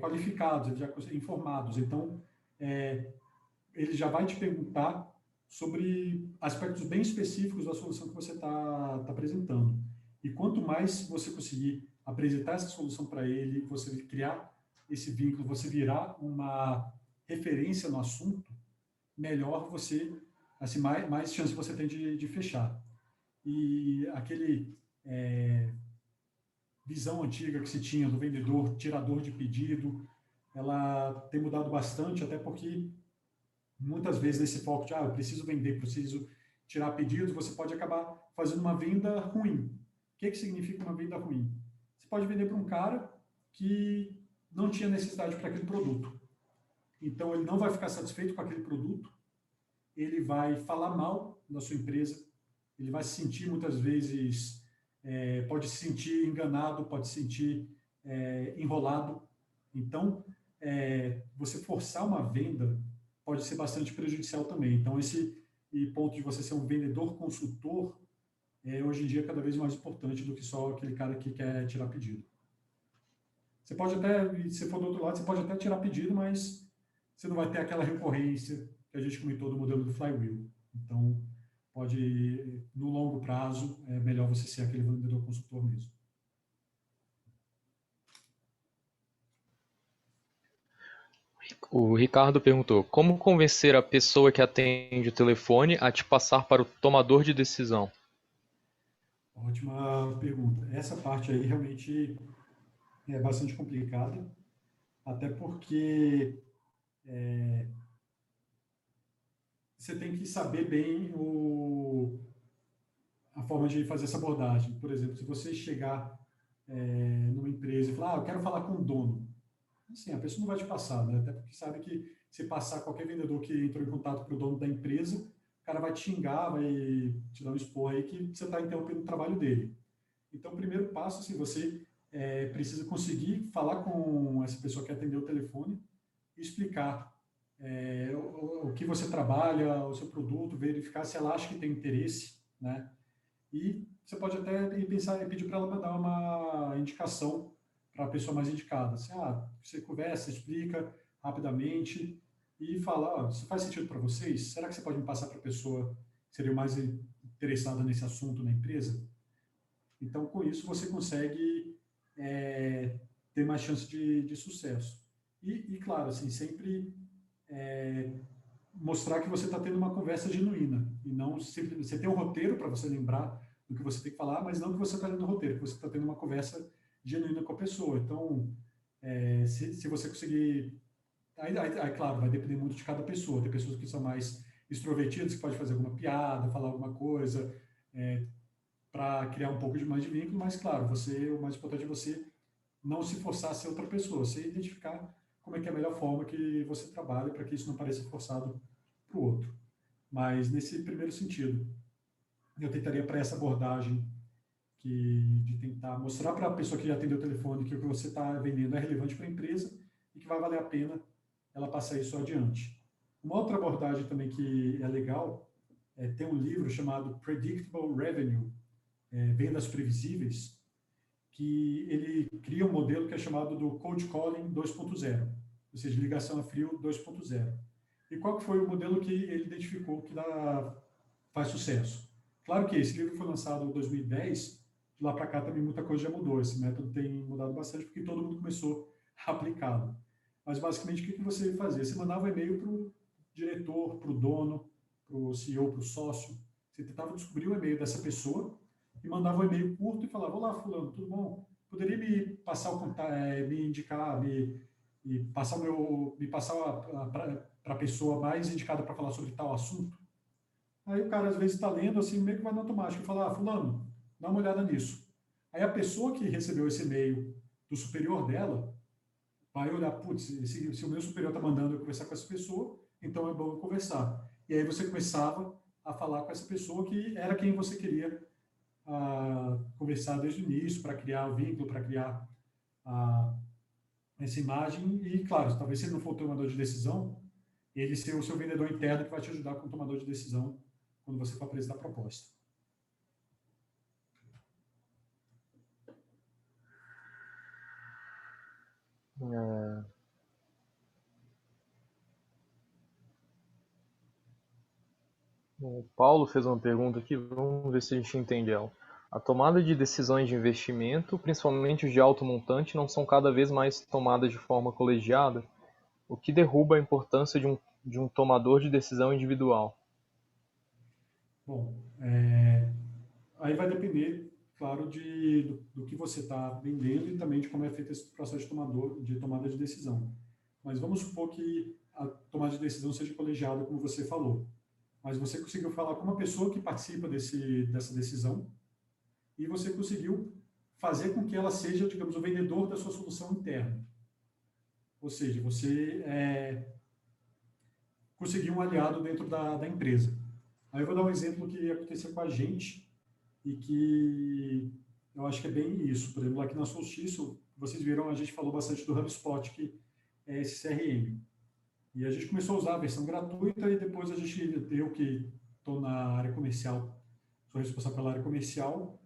qualificados, eles já informados. Então, ele já vai te perguntar sobre aspectos bem específicos da solução que você está apresentando. E quanto mais você conseguir apresentar essa solução para ele, você criar esse vínculo, você virar uma referência no assunto, melhor você, assim, mais chance você tem de fechar. E aquele visão antiga que se tinha do vendedor tirador de pedido, ela tem mudado bastante, até porque muitas vezes nesse foco de, eu preciso vender, preciso tirar pedidos, você pode acabar fazendo uma venda ruim. O que significa uma venda ruim? Você pode vender para um cara que não tinha necessidade para aquele produto. Então, ele não vai ficar satisfeito com aquele produto, ele vai falar mal da sua empresa, ele vai se sentir muitas vezes, pode se sentir enganado, pode se sentir enrolado. Então, você forçar uma venda pode ser bastante prejudicial também. Então, esse ponto de você ser um vendedor consultor hoje em dia é cada vez mais importante do que só aquele cara que quer tirar pedido. Você pode até, se for do outro lado, você pode até tirar pedido, mas você não vai ter aquela recorrência que a gente comentou do modelo do flywheel. Então, pode, no longo prazo, é melhor você ser aquele vendedor consultor mesmo. O Ricardo perguntou: como convencer a pessoa que atende o telefone a te passar para o tomador de decisão? Ótima pergunta. Essa parte aí realmente é bastante complicada, até porque você tem que saber bem a forma de fazer essa abordagem. Por exemplo, se você chegar numa empresa e falar, eu quero falar com o dono, assim, a pessoa não vai te passar, né? Até porque sabe que se passar qualquer vendedor que entrou em contato com o dono da empresa, o cara vai te xingar, vai te dar um esporro aí que você está interrompendo o trabalho dele. Então, o primeiro passo, assim, você precisa conseguir falar com essa pessoa que atendeu o telefone e explicar o que você trabalha, o seu produto, verificar se ela acha que tem interesse, né? E você pode até pensar, pedir para ela mandar uma indicação para a pessoa mais indicada. Assim, você conversa, explica rapidamente e fala, isso faz sentido para vocês? Será que você pode me passar para a pessoa que seria mais interessada nesse assunto na empresa? Então, com isso, você consegue ter mais chance de sucesso. Claro, assim, sempre mostrar que você está tendo uma conversa genuína e não simplesmente você tem um roteiro para você lembrar do que você tem que falar, mas não que você está lendo o roteiro, que você está tendo uma conversa genuína com a pessoa. Então, se você conseguir, aí, claro, vai depender muito de cada pessoa. Tem pessoas que são mais extrovertidas, que pode fazer alguma piada, falar alguma coisa, para criar um pouco de mais de vínculo, mas claro, o mais importante é você não se forçar a ser outra pessoa, você identificar como é que é a melhor forma que você trabalha para que isso não pareça forçado para o outro. Mas nesse primeiro sentido, eu tentaria para essa abordagem de tentar mostrar para a pessoa que já atendeu o telefone que o que você está vendendo é relevante para a empresa e que vai valer a pena ela passar isso adiante. Uma outra abordagem também que é legal tem um livro chamado Predictable Revenue, Vendas Previsíveis, que ele cria um modelo que é chamado do Cold Calling 2.0, ou seja, ligação a frio 2.0. E qual que foi o modelo que ele identificou que faz sucesso? Claro que esse livro foi lançado em 2010, de lá para cá também muita coisa já mudou, esse método tem mudado bastante porque todo mundo começou a aplicá-lo. Mas basicamente o que você fazia? Você mandava um e-mail para o diretor, para o dono, para o CEO, para o sócio, você tentava descobrir o e-mail dessa pessoa e mandava um e-mail curto e falava, olá fulano, tudo bom? Poderia me passar o contato, me indicar, me passar para a pessoa mais indicada para falar sobre tal assunto? Aí o cara às vezes está lendo assim, meio que vai no automático e fala, fulano, dá uma olhada nisso. Aí a pessoa que recebeu esse e-mail do superior dela vai olhar, putz, se o meu superior está mandando eu conversar com essa pessoa, então é bom eu conversar. E aí você começava a falar com essa pessoa que era quem você queria conversar desde o início, para criar o vínculo, para criar essa imagem. E, claro, talvez se ele não for o tomador de decisão, ele ser o seu vendedor interno que vai te ajudar com o tomador de decisão quando você for apresentar a proposta. O Paulo fez uma pergunta aqui, vamos ver se a gente entende ela. A tomada de decisões de investimento, principalmente os de alto montante, não são cada vez mais tomadas de forma colegiada, o que derruba a importância de um tomador de decisão individual. Bom, aí vai depender, claro, do que você está vendendo e também de como é feito esse processo de tomada de decisão. Mas vamos supor que a tomada de decisão seja colegiada, como você falou. Mas você conseguiu falar com uma pessoa que participa dessa decisão e você conseguiu fazer com que ela seja, digamos, o vendedor da sua solução interna. Ou seja, você conseguiu um aliado dentro da empresa. Aí eu vou dar um exemplo que aconteceu com a gente e que eu acho que é bem isso. Por exemplo, aqui na Solstiço, vocês viram, a gente falou bastante do HubSpot, que é esse CRM. E a gente começou a usar a versão gratuita e depois a gente, eu que estou na área comercial, sou responsável pela área comercial,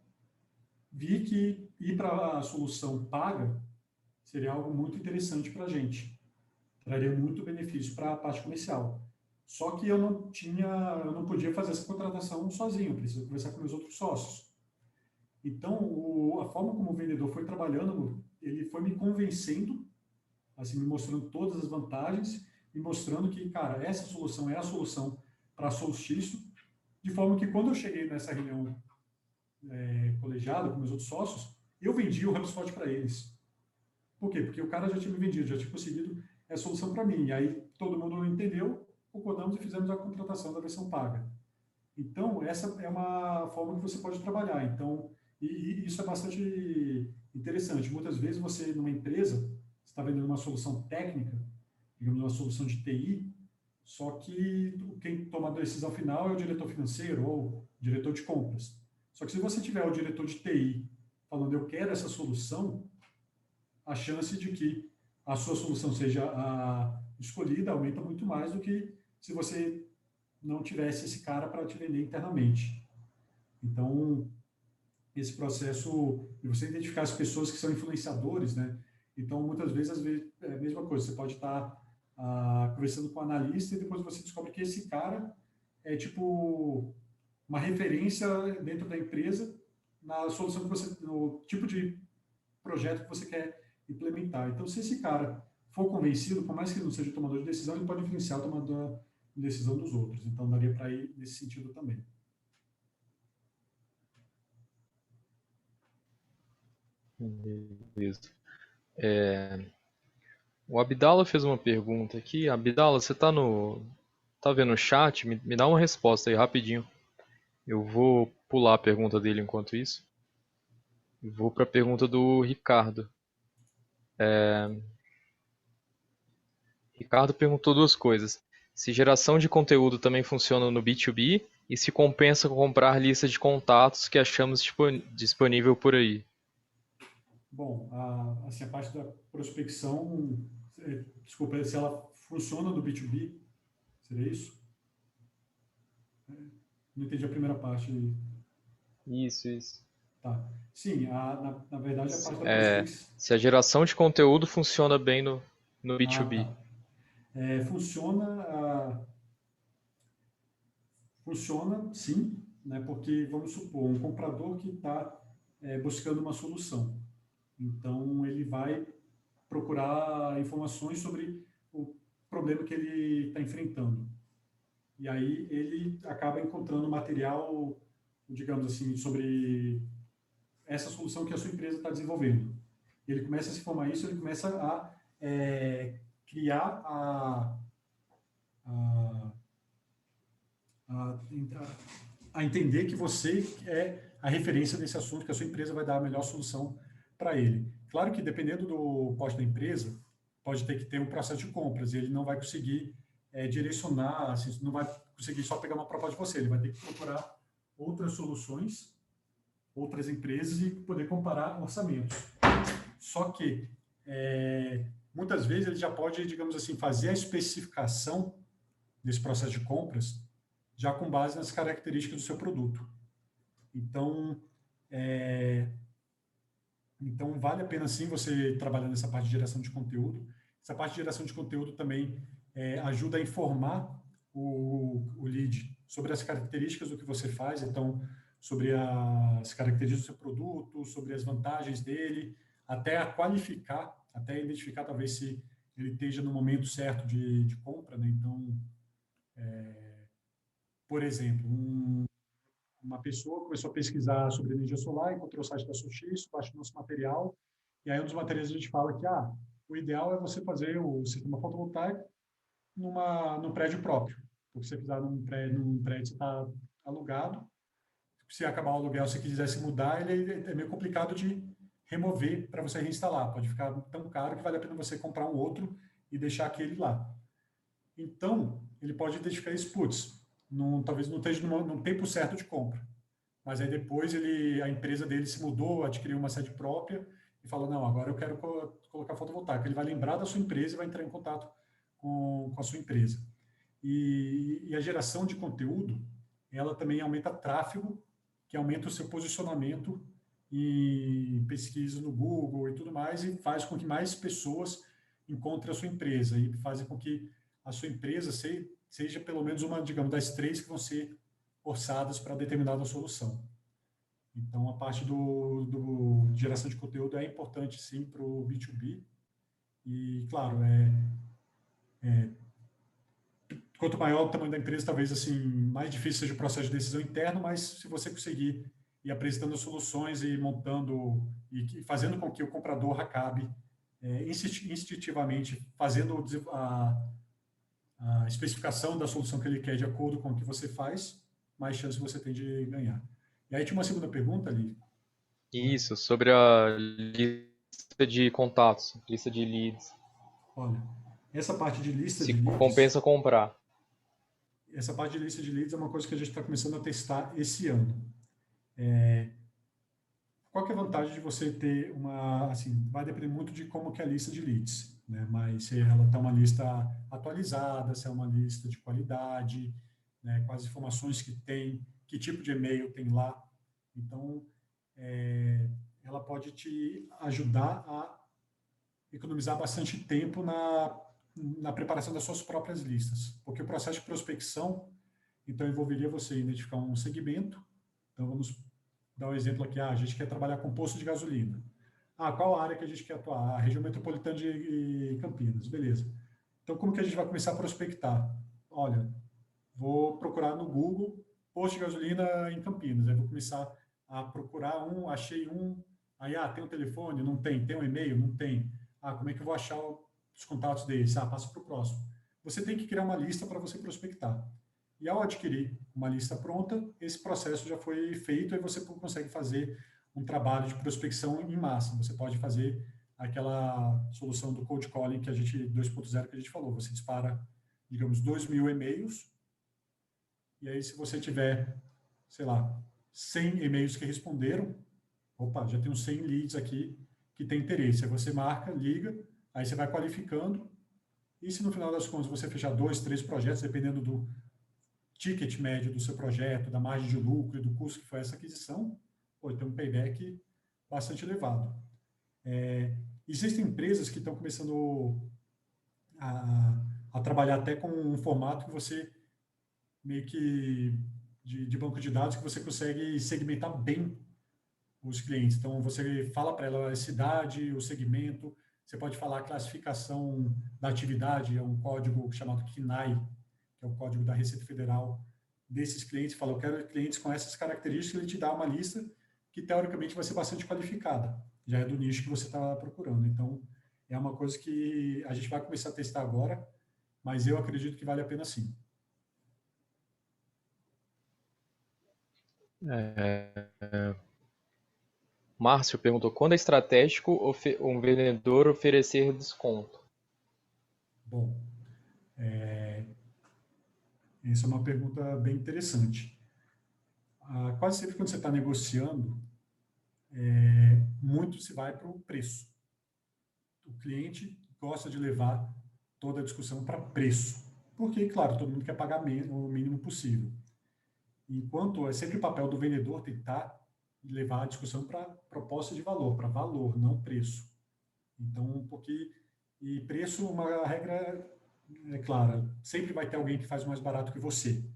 vi que ir para a solução paga seria algo muito interessante para a gente. Traria muito benefício para a parte comercial. Só que eu não podia fazer essa contratação sozinho, eu preciso conversar com meus outros sócios. Então, a forma como o vendedor foi trabalhando, ele foi me convencendo, assim, me mostrando todas as vantagens e mostrando que, cara, essa solução é a solução para solstício, de forma que quando eu cheguei nessa reunião colegiada com meus outros sócios, eu vendi o HubSpot para eles. Por quê? Porque o cara já tinha me vendido, já tinha conseguido essa solução para mim. E aí todo mundo entendeu, concordamos e fizemos a contratação da versão paga. Então, essa é uma forma que você pode trabalhar. Então, e isso é bastante interessante. Muitas vezes você, numa empresa, está vendendo uma solução técnica, digamos, uma solução de TI, só que quem toma a decisão final é o diretor financeiro ou o diretor de compras. Só que se você tiver o diretor de TI falando, eu quero essa solução, a chance de que a sua solução seja a escolhida aumenta muito mais do que se você não tivesse esse cara para te vender internamente. Então, esse processo de você identificar as pessoas que são influenciadores, né? Então, muitas vezes, às vezes é a mesma coisa. Você pode estar conversando com o analista e depois você descobre que esse cara é tipo uma referência dentro da empresa na solução que você, no tipo de projeto que você quer implementar. Então, se esse cara for convencido, por mais que ele não seja o tomador de decisão, ele pode influenciar o tomador de decisão dos outros. Então, daria para ir nesse sentido também. Beleza. O Abdala fez uma pergunta aqui. Abdala, você tá vendo o chat? Me dá uma resposta aí rapidinho. Eu vou pular a pergunta dele enquanto isso. E vou para a pergunta do Ricardo. Ricardo perguntou duas coisas. Se geração de conteúdo também funciona no B2B e se compensa comprar lista de contatos que achamos disponível por aí. Bom, assim, a parte da prospecção, desculpa, se ela funciona no B2B, seria isso? Não entendi a primeira parte. Isso. Tá. Sim, na verdade, a parte da É, prospecção. se a geração de conteúdo funciona bem no Ah, B2B. tá. Funciona, sim, né? Porque vamos supor um comprador que está buscando uma solução. Então ele vai procurar informações sobre o problema que ele está enfrentando. E aí ele acaba encontrando material, digamos assim, sobre essa solução que a sua empresa está desenvolvendo. Ele começa a se formar isso, ele começa a criar a, a, a entender que você é a referência desse assunto, que a sua empresa vai dar a melhor solução para ele. Claro que dependendo do porte da empresa, pode ter que ter um processo de compras e ele não vai conseguir direcionar, assim, não vai conseguir só pegar uma proposta de você, ele vai ter que procurar outras soluções, outras empresas e poder comparar orçamentos. Só que muitas vezes ele já pode, digamos assim, fazer a especificação desse processo de compras já com base nas características do seu produto. Então, então vale a pena sim você trabalhar nessa parte de geração de conteúdo. Essa parte de geração de conteúdo também ajuda a informar o lead sobre as características do que você faz. Então, sobre as características do seu produto, sobre as vantagens dele, até a qualificar, até identificar talvez se ele esteja no momento certo de compra, né? Então, por exemplo, uma pessoa começou a pesquisar sobre energia solar, encontrou o site da Solstiço, baixou nosso material, e aí um dos materiais a gente fala que o ideal é você fazer o sistema fotovoltaico num prédio próprio. Porque se você fizer num prédio que está alugado, se acabar o aluguel, se você quisesse mudar, ele é meio complicado de remover para você reinstalar. Pode ficar tão caro que vale a pena você comprar um outro e deixar aquele lá. Então, ele pode identificar isso, putz, talvez não esteja num tempo certo de compra. Mas aí depois a empresa dele se mudou, adquiriu uma sede própria e falou, não, agora eu quero colocar fotovoltaica. Ele vai lembrar da sua empresa e vai entrar em contato com a sua empresa. E a geração de conteúdo, ela também aumenta tráfego, que aumenta o seu posicionamento em pesquisa no Google e tudo mais, e faz com que mais pessoas encontrem a sua empresa e faz com que a sua empresa seja pelo menos uma, digamos, das 3 que vão ser orçadas para determinada solução. Então, a parte do geração de conteúdo é importante, sim, para o B2B. E, claro, quanto maior o tamanho da empresa, talvez assim mais difícil seja o processo de decisão interno, mas se você conseguir ir apresentando soluções e montando e fazendo com que o comprador acabe instintivamente fazendo a especificação da solução que ele quer de acordo com o que você faz, mais chance você tem de ganhar. E aí tinha uma segunda pergunta ali. Isso, sobre a lista de contatos, lista de leads. Olha, essa parte de lista Se de leads, compensa comprar. essa parte de lista de leads é uma coisa que a gente está começando a testar esse ano. Qual que é a vantagem de você ter assim, vai depender muito de como que é a lista de leads, né? Mas se ela está uma lista atualizada, se é uma lista de qualidade, né? Quais informações que tem, que tipo de e-mail tem lá. Então, ela pode te ajudar a economizar bastante tempo na preparação das suas próprias listas, porque o processo de prospecção, então, envolveria você identificar um segmento. Então, vamos dar um exemplo aqui. A gente quer trabalhar com posto de gasolina. Qual área que a gente quer atuar? A região metropolitana de Campinas. Beleza. Então, como que a gente vai começar a prospectar? Olha, vou procurar no Google posto de gasolina em Campinas. Aí vou começar a procurar achei um. Aí, tem um telefone? Não tem. Tem um e-mail? Não tem. Como é que eu vou achar os contatos deles? Passa para o próximo. Você tem que criar uma lista para você prospectar. E ao adquirir uma lista pronta, esse processo já foi feito e você consegue fazer um trabalho de prospecção em massa. Você pode fazer aquela solução do cold calling 2.0 que a gente falou. Você dispara, digamos, 2.000 e-mails e aí se você tiver, sei lá, 100 e-mails que responderam, já tem uns 100 leads aqui que tem interesse. Aí você marca, liga, aí você vai qualificando e se no final das contas você fechar 2, 3 projetos, dependendo do ticket médio do seu projeto, da margem de lucro e do custo que foi essa aquisição, tem um payback bastante elevado. Existem empresas que estão começando a trabalhar até com um formato que você meio que de banco de dados que você consegue segmentar bem os clientes. Então, você fala para ela a cidade, o segmento, você pode falar a classificação da atividade, é um código chamado KNAI, que é o código da Receita Federal, desses clientes, fala, eu quero clientes com essas características, ele te dá uma lista que, teoricamente, vai ser bastante qualificada, já é do nicho que você está procurando. Então, é uma coisa que a gente vai começar a testar agora, mas eu acredito que vale a pena sim. Márcio perguntou, quando é estratégico um vendedor oferecer desconto? Bom, essa é uma pergunta bem interessante. Quase sempre quando você está negociando, muito se vai para o preço. O cliente gosta de levar toda a discussão para preço, porque, claro, todo mundo quer pagar o mínimo possível. Enquanto é sempre o papel do vendedor tentar levar a discussão para proposta de valor, para valor, não preço. Então, e preço, uma regra é clara, sempre vai ter alguém que faz mais barato que você.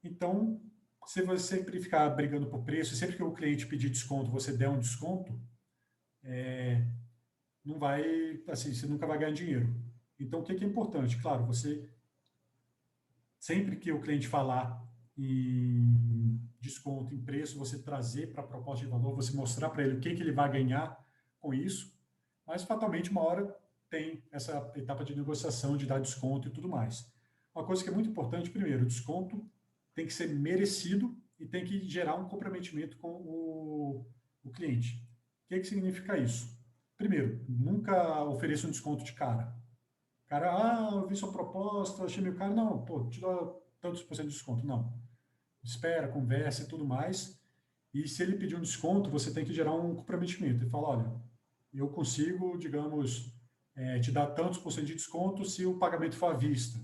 Então, se você sempre ficar brigando por preço, sempre que o cliente pedir desconto, você der um desconto, não vai, assim, você nunca vai ganhar dinheiro. Então, o que é importante? Claro, você, sempre que o cliente falar em desconto, em preço, você trazer para a proposta de valor, você mostrar para ele o que ele vai ganhar com isso, mas fatalmente uma hora tem essa etapa de negociação, de dar desconto e tudo mais. Uma coisa que é muito importante, primeiro, o desconto tem que ser merecido e tem que gerar um comprometimento com o cliente. O que significa isso? Primeiro, nunca ofereça um desconto de cara. Cara, eu vi sua proposta, achei meio caro. Não, pô, te dou tantos por cento de desconto. Não. Espera, conversa e tudo mais. E se ele pedir um desconto, você tem que gerar um comprometimento. E fala, olha, eu consigo, digamos, te dar tantos por cento de desconto se o pagamento for à vista.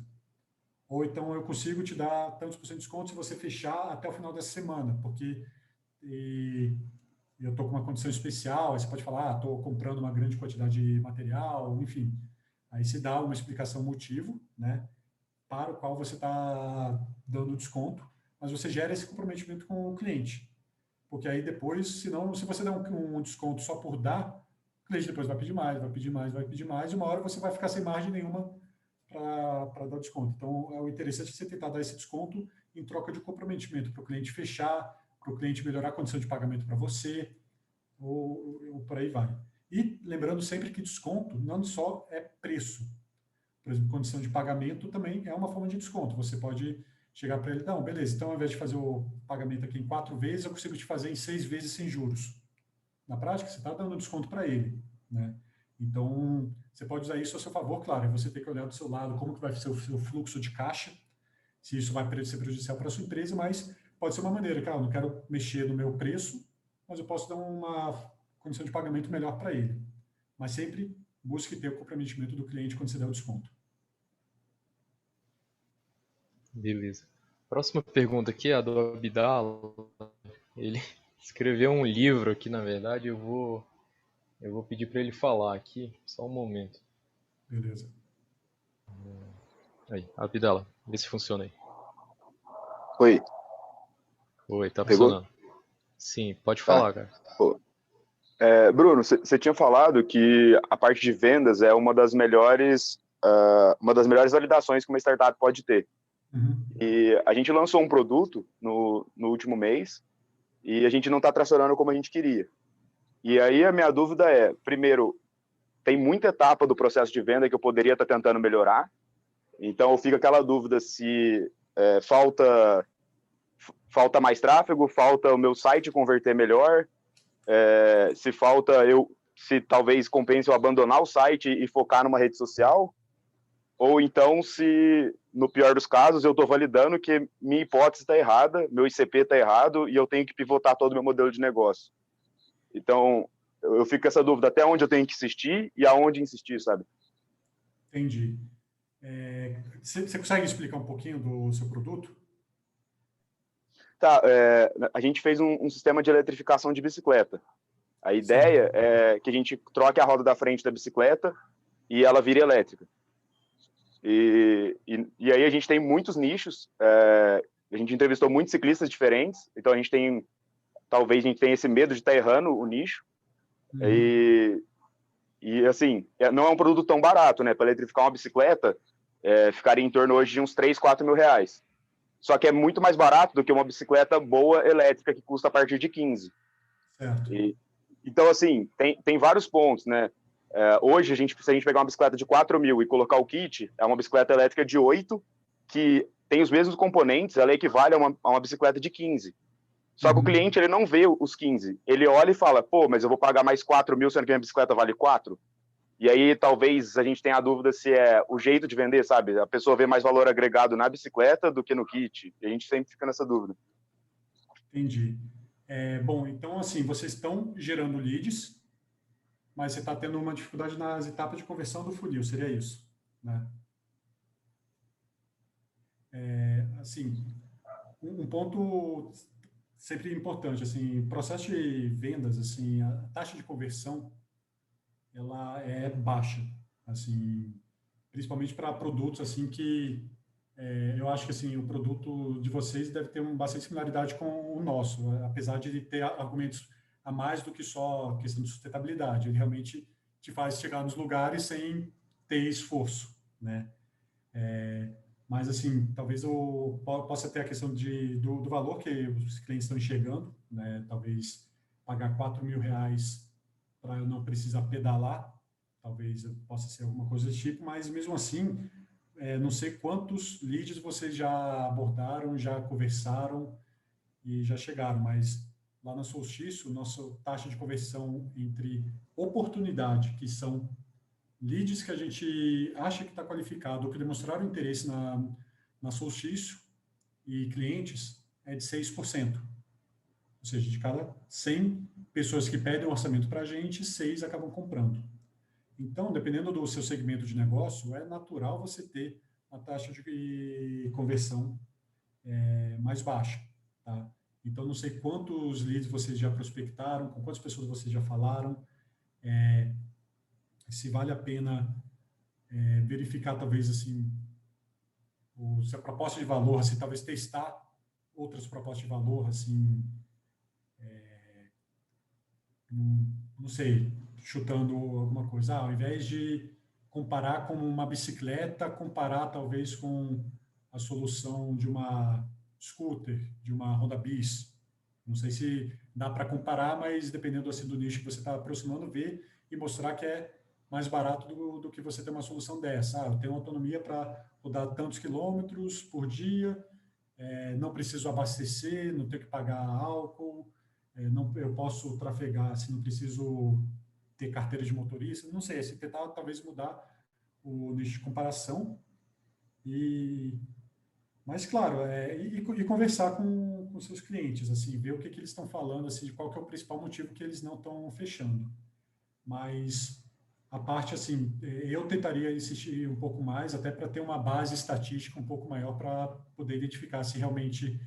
Ou então eu consigo te dar tantos por cento de desconto se você fechar até o final dessa semana, porque eu estou com uma condição especial. Aí você pode falar, estou comprando uma grande quantidade de material, enfim. Aí se dá uma explicação, motivo, né, para o qual você está dando desconto, mas você gera esse comprometimento com o cliente. Porque aí depois, senão, se você der um desconto só por dar, o cliente depois vai pedir mais, vai pedir mais, vai pedir mais, e uma hora você vai ficar sem margem nenhuma para dar desconto. Então, é o interessante você tentar dar esse desconto em troca de comprometimento para o cliente fechar, para o cliente melhorar a condição de pagamento para você, ou por aí vai. E lembrando sempre que desconto não só é preço. Por exemplo, condição de pagamento também é uma forma de desconto. Você pode chegar para ele, não, beleza, então ao invés de fazer o pagamento aqui em 4 vezes, eu consigo te fazer em 6 vezes sem juros. Na prática, você está dando desconto para ele, né? Então, você pode usar isso a seu favor, claro, você tem que olhar do seu lado como que vai ser o seu fluxo de caixa, se isso vai ser prejudicial para a sua empresa, mas pode ser uma maneira, cara, eu não quero mexer no meu preço, mas eu posso dar uma condição de pagamento melhor para ele. Mas sempre busque ter o comprometimento do cliente quando você der o desconto. Beleza. Próxima pergunta aqui é a do Abdala. Ele escreveu um livro aqui, na verdade, eu vou pedir para ele falar aqui, só um momento. Beleza. Aí, Abdala, vê se funciona aí. Oi, Oi, tá pegou? funcionando. Sim, pode Tá. falar, cara. Pô. Bruno, você tinha falado que a parte de vendas é uma das melhores validações que uma startup pode ter. Uhum. E a gente lançou um produto no último mês e a gente não está tracionando como a gente queria. E aí a minha dúvida é, primeiro, tem muita etapa do processo de venda que eu poderia estar tentando melhorar. Então fica aquela dúvida se falta mais tráfego, falta o meu site converter melhor, se talvez compense eu abandonar o site e focar numa rede social, ou então se, no pior dos casos, eu estou validando que minha hipótese está errada, meu ICP está errado e eu tenho que pivotar todo o meu modelo de negócio. Então, eu fico com essa dúvida até onde eu tenho que insistir e aonde insistir, sabe? Entendi. Você consegue explicar um pouquinho do seu produto? Tá, a gente fez um sistema de eletrificação de bicicleta. A Certo. ideia é que a gente troque a roda da frente da bicicleta e ela vire elétrica. E aí a gente tem muitos nichos, a gente entrevistou muitos ciclistas diferentes, então talvez a gente tenha esse medo de estar errando o nicho. Uhum. E assim, não é um produto tão barato, né? Para eletrificar uma bicicleta, ficaria em torno hoje de uns 3, 4 mil reais. Só que é muito mais barato do que uma bicicleta boa elétrica que custa a partir de 15. Certo. Então, assim, tem vários pontos, né? Hoje, se a gente pegar uma bicicleta de 4 mil e colocar o kit, é uma bicicleta elétrica de 8, que tem os mesmos componentes, ela equivale a uma bicicleta de 15. Só que o Uhum. cliente, ele não vê os 15. Ele olha e fala, pô, mas eu vou pagar mais 4 mil, sendo que minha bicicleta vale 4? E aí, talvez, a gente tenha a dúvida se é o jeito de vender, sabe? A pessoa vê mais valor agregado na bicicleta do que no kit. E a gente sempre fica nessa dúvida. Entendi. Bom, então, assim, vocês estão gerando leads, mas você está tendo uma dificuldade nas etapas de conversão do funil, seria isso, né? Assim, um ponto sempre importante, assim, processo de vendas, assim, a taxa de conversão, ela é baixa, assim, principalmente para produtos, assim, que eu acho que assim, o produto de vocês deve ter bastante similaridade com o nosso, apesar de ter argumentos a mais do que só questão de sustentabilidade. Ele realmente te faz chegar nos lugares sem ter esforço, né? Mas, assim, talvez eu possa ter a questão do valor que os clientes estão enxergando, né? Talvez pagar R$ 4.000 para eu não precisar pedalar, talvez possa ser alguma coisa desse tipo, mas mesmo assim, não sei quantos leads vocês já abordaram, já conversaram e já chegaram, mas lá na Solstício, nossa taxa de conversão entre oportunidade, que são leads que a gente acha que está qualificado ou que demonstraram interesse na Solstício e clientes é de 6%. Ou seja, de cada 100 pessoas que pedem um orçamento para a gente, 6 acabam comprando. Então, dependendo do seu segmento de negócio, é natural você ter a taxa de conversão mais baixa. Tá? Então, não sei quantos leads vocês já prospectaram, com quantas pessoas vocês já falaram, se vale a pena verificar, talvez, assim, se a proposta de valor, assim, talvez testar outras propostas de valor, assim, não sei, chutando alguma coisa. Ao invés de comparar com uma bicicleta, comparar talvez com a solução de uma scooter, de uma Honda Bis. Não sei se dá para comparar, mas dependendo assim, do nicho que você está aproximando, ver e mostrar que é mais barato do que você ter uma solução dessa. Eu tenho autonomia para rodar tantos quilômetros por dia, não preciso abastecer, não tenho que pagar álcool, não, eu posso trafegar, assim, não preciso ter carteira de motorista, não sei, assim, tentar talvez mudar o nicho de comparação mas claro, e conversar com seus clientes, assim, ver o que eles estão falando, assim, de qual que é o principal motivo que eles não estão fechando. Mas a parte, assim, eu tentaria insistir um pouco mais, até para ter uma base estatística um pouco maior para poder identificar se realmente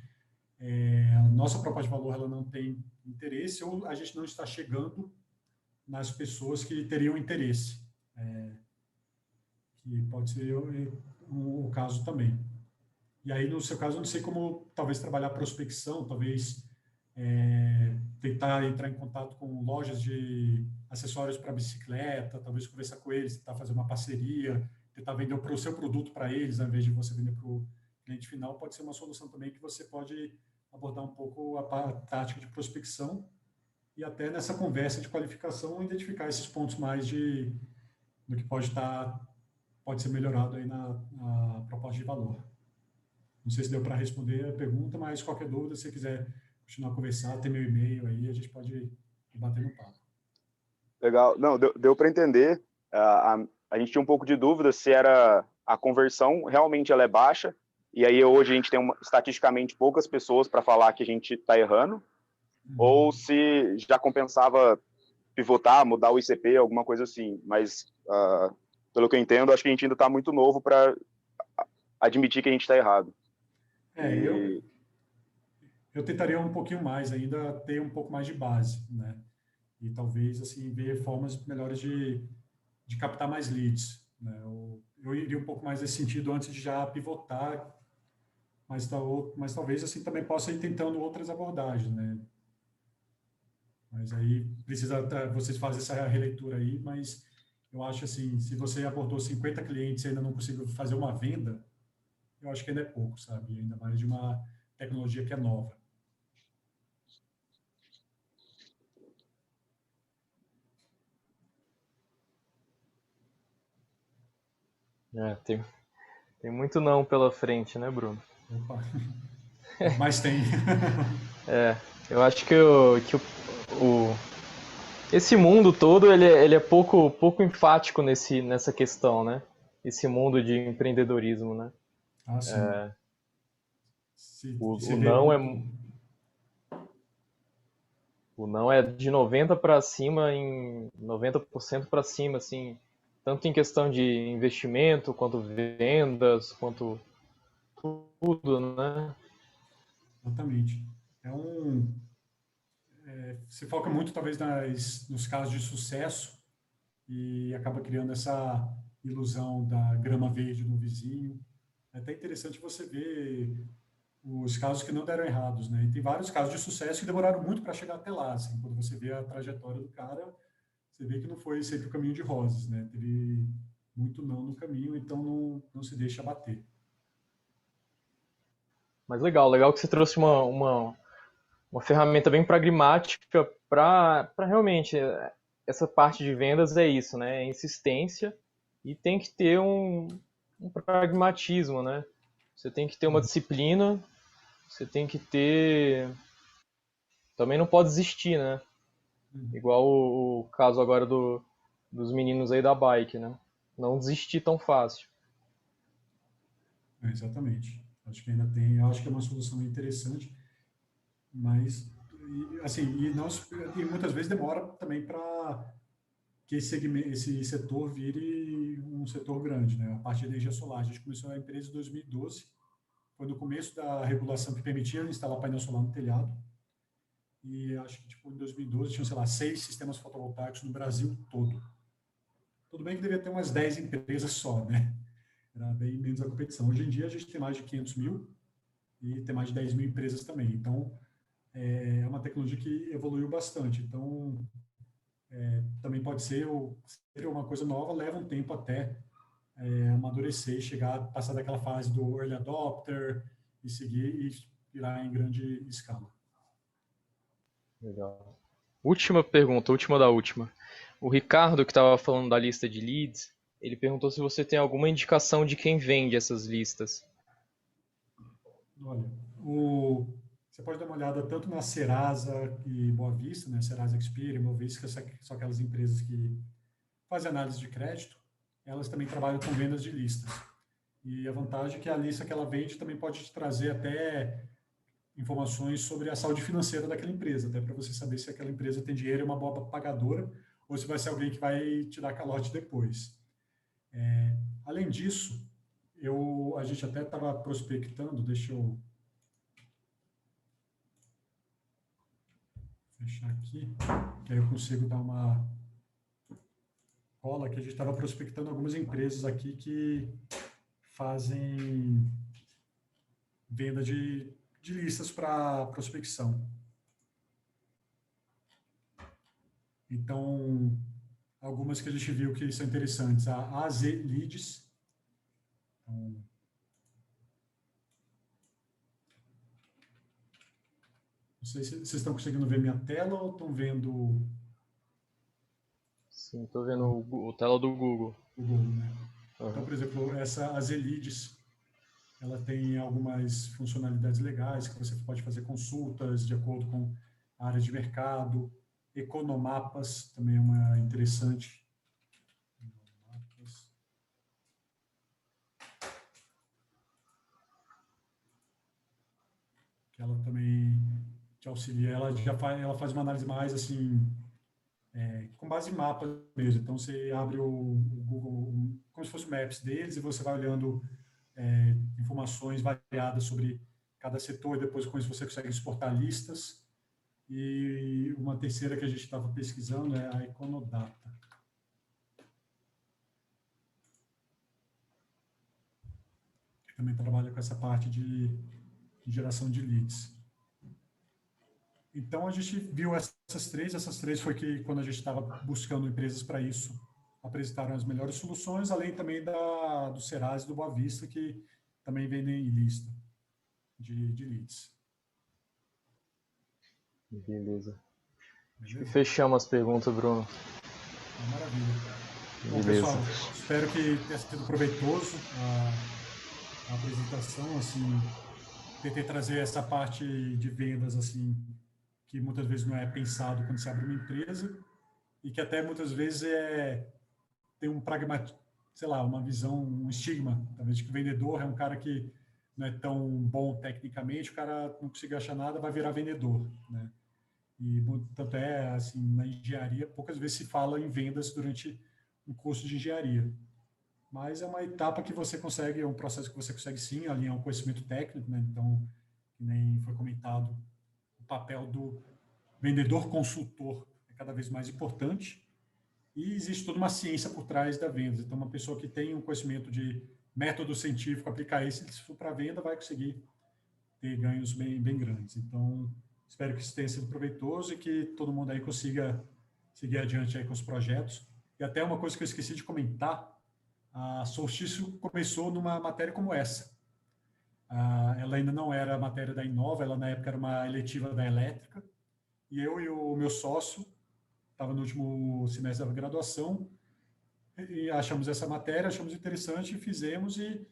a nossa proposta de valor ela não tem interesse ou a gente não está chegando nas pessoas que teriam interesse, que pode ser o caso também. E aí, no seu caso, eu não sei como talvez trabalhar prospecção, talvez tentar entrar em contato com lojas de acessórios para bicicleta, talvez conversar com eles, tentar fazer uma parceria, tentar vender o seu produto para eles, ao invés de você vender para o cliente final, pode ser uma solução também que você pode abordar um pouco a tática de prospecção e até nessa conversa de qualificação identificar esses pontos mais do que pode ser melhorado aí na proposta de valor. Não sei se deu para responder a pergunta, mas qualquer dúvida, se você quiser continuar a conversar, tem meu e-mail aí, a gente pode bater no papo. Legal. Não, deu para entender. A gente tinha um pouco de dúvida se era a conversão, realmente ela é baixa, e aí hoje a gente tem estatisticamente poucas pessoas para falar que a gente está errando, ou se já compensava pivotar, mudar o ICP, alguma coisa assim. Mas, pelo que eu entendo, acho que a gente ainda está muito novo para admitir que a gente está errado. Eu tentaria um pouquinho mais ainda, ter um pouco mais de base, né? E talvez, assim, ver formas melhores de captar mais leads, né? Eu iria um pouco mais nesse sentido antes de já pivotar, mas talvez, assim, também possa ir tentando outras abordagens, né? Mas aí precisa vocês fazem essa releitura aí, mas eu acho assim, se você abordou 50 clientes e ainda não conseguiu fazer uma venda, eu acho que ainda é pouco, sabe? Ainda mais de uma tecnologia que é nova. Tem muito não pela frente, né, Bruno? Opa. Mas tem. Eu acho que esse mundo todo ele é pouco enfático nessa questão, né? Esse mundo de empreendedorismo, né? Ah, sim. O não é o não é de 90 para cima, em 90% para cima, assim, tanto em questão de investimento, quanto vendas, quanto tudo, né? Exatamente. Se foca muito, talvez, nos casos de sucesso e acaba criando essa ilusão da grama verde no vizinho. É até interessante você ver os casos que não deram errados, né? E tem vários casos de sucesso que demoraram muito para chegar até lá, assim. Quando você vê a trajetória do cara, você vê que não foi sempre o caminho de rosas, né? Teve muito não no caminho, então não se deixa abater. Mas legal que você trouxe uma ferramenta bem pragmática para realmente essa parte de vendas é isso, né? É insistência e tem que ter um pragmatismo, né? Você tem que ter uma disciplina, você tem que ter. Também não pode desistir, né? Igual o caso agora dos meninos aí da bike, né? Não desistir tão fácil. Exatamente. Acho que ainda tem, eu acho que é uma solução interessante, mas assim, e muitas vezes demora também para que esse setor vire um setor grande, né? A parte de energia solar. A gente começou a empresa em 2012, foi no começo da regulação que permitia instalar painel solar no telhado. E acho que tipo, em 2012 tinham, sei lá, 6 sistemas fotovoltaicos no Brasil todo. Tudo bem que devia ter umas 10 empresas só, né? Era bem menos a competição. Hoje em dia a gente tem mais de 500 mil e tem mais de 10 mil empresas também. Então, é uma tecnologia que evoluiu bastante. Então, também pode ser uma coisa nova, leva um tempo até amadurecer, chegar, passar daquela fase do early adopter e seguir e virar em grande escala. Legal. Última pergunta, última da última. O Ricardo, que estava falando da lista de leads, ele perguntou se você tem alguma indicação de quem vende essas listas. Olha, você pode dar uma olhada tanto na Serasa e Boa Vista, né? Serasa Experian, Boa Vista, que são aquelas empresas que fazem análise de crédito, elas também trabalham com vendas de listas. E a vantagem é que a lista que ela vende também pode te trazer até informações sobre a saúde financeira daquela empresa, até para você saber se aquela empresa tem dinheiro e é uma boa pagadora, ou se vai ser alguém que vai te dar calote depois. Além disso, a gente até estava prospectando, deixa eu fechar aqui, que aí eu consigo dar uma cola, que a gente estava prospectando algumas empresas aqui que fazem venda de listas para prospecção. Então, algumas que a gente viu que são interessantes. A AZ Leads. Então, não sei se vocês estão conseguindo ver minha tela ou estão vendo... Sim, estou vendo o tela do Google. O Google, né? Então, por exemplo, essa AZ Leads, ela tem algumas funcionalidades legais, que você pode fazer consultas de acordo com a área de mercado. Economapas também é uma interessante. Que ela também te auxilia. Ela faz uma análise mais assim, com base em mapas mesmo. Então você abre o Google, como se fosse o Maps deles, e você vai olhando informações variadas sobre cada setor, e depois com isso você consegue exportar listas. E uma terceira que a gente estava pesquisando é a Econodata. Que também trabalha com essa parte de geração de leads. Então, a gente viu essas três foi que, quando a gente estava buscando empresas para isso, apresentaram as melhores soluções, além também do Serasa e do Boa Vista, que também vendem lista de leads. Beleza. Acho que fechamos as perguntas, Bruno. Maravilha. Bom, Beleza. pessoal, espero que tenha sido proveitoso a apresentação, assim, tentei trazer essa parte de vendas, assim, que muitas vezes não é pensado quando se abre uma empresa, e que até muitas vezes tem um pragmatismo, sei lá, uma visão, um estigma, talvez, de que o vendedor é um cara que não é tão bom tecnicamente, o cara não consegue achar nada, vai virar vendedor, né? E tanto assim, na engenharia, poucas vezes se fala em vendas durante um curso de engenharia. Mas é uma etapa que você consegue, é um processo que você consegue sim alinhar um conhecimento técnico, né? Então, que nem foi comentado, o papel do vendedor consultor é cada vez mais importante, e existe toda uma ciência por trás da venda. Então, uma pessoa que tem um conhecimento de método científico, aplicar esse, se for para venda, vai conseguir ter ganhos bem grandes. Então, espero que isso tenha sido proveitoso e que todo mundo aí consiga seguir adiante aí com os projetos. E até uma coisa que eu esqueci de comentar, a Solstício começou numa matéria como essa. Ela ainda não era a matéria da Inova, ela na época era uma eletiva da Elétrica, e eu e o meu sócio, estava no último semestre da graduação, e achamos essa matéria, achamos interessante e fizemos, e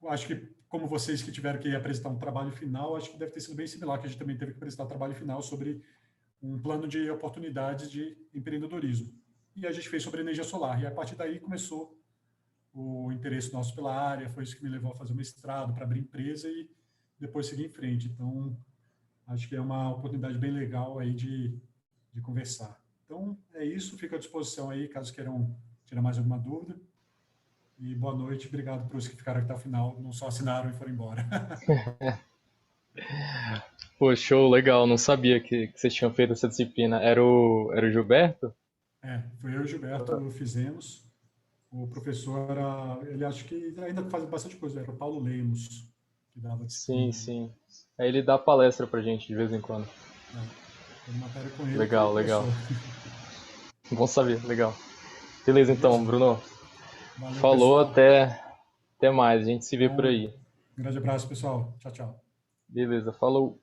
acho que, como vocês que tiveram que apresentar um trabalho final, acho que deve ter sido bem similar, que a gente também teve que apresentar trabalho final sobre um plano de oportunidades de empreendedorismo. E a gente fez sobre energia solar, e a partir daí começou o interesse nosso pela área, foi isso que me levou a fazer o mestrado, para abrir empresa e depois seguir em frente. Então, acho que é uma oportunidade bem legal aí de conversar. Então, é isso, fico à disposição aí, caso queiram tirar mais alguma dúvida. E boa noite, obrigado por os que ficaram até o final, não só assinaram e foram embora. Pô, show, legal. Não sabia que vocês tinham feito essa disciplina. Era o Gilberto? Foi eu e o Gilberto fizemos. O professor era, ele acho que ainda faz bastante coisa, era o Paulo Lemos, que dava Sim, disciplina. sim. Aí ele dá palestra pra gente de vez em quando. Foi uma matéria com ele que ele Legal, legal. começou. Bom saber, legal. Beleza então, Beleza? Bruno. Valeu, Falou, pessoal. até mais. A gente se vê por Então, aí. um grande abraço, pessoal. Tchau, tchau. Beleza, falou.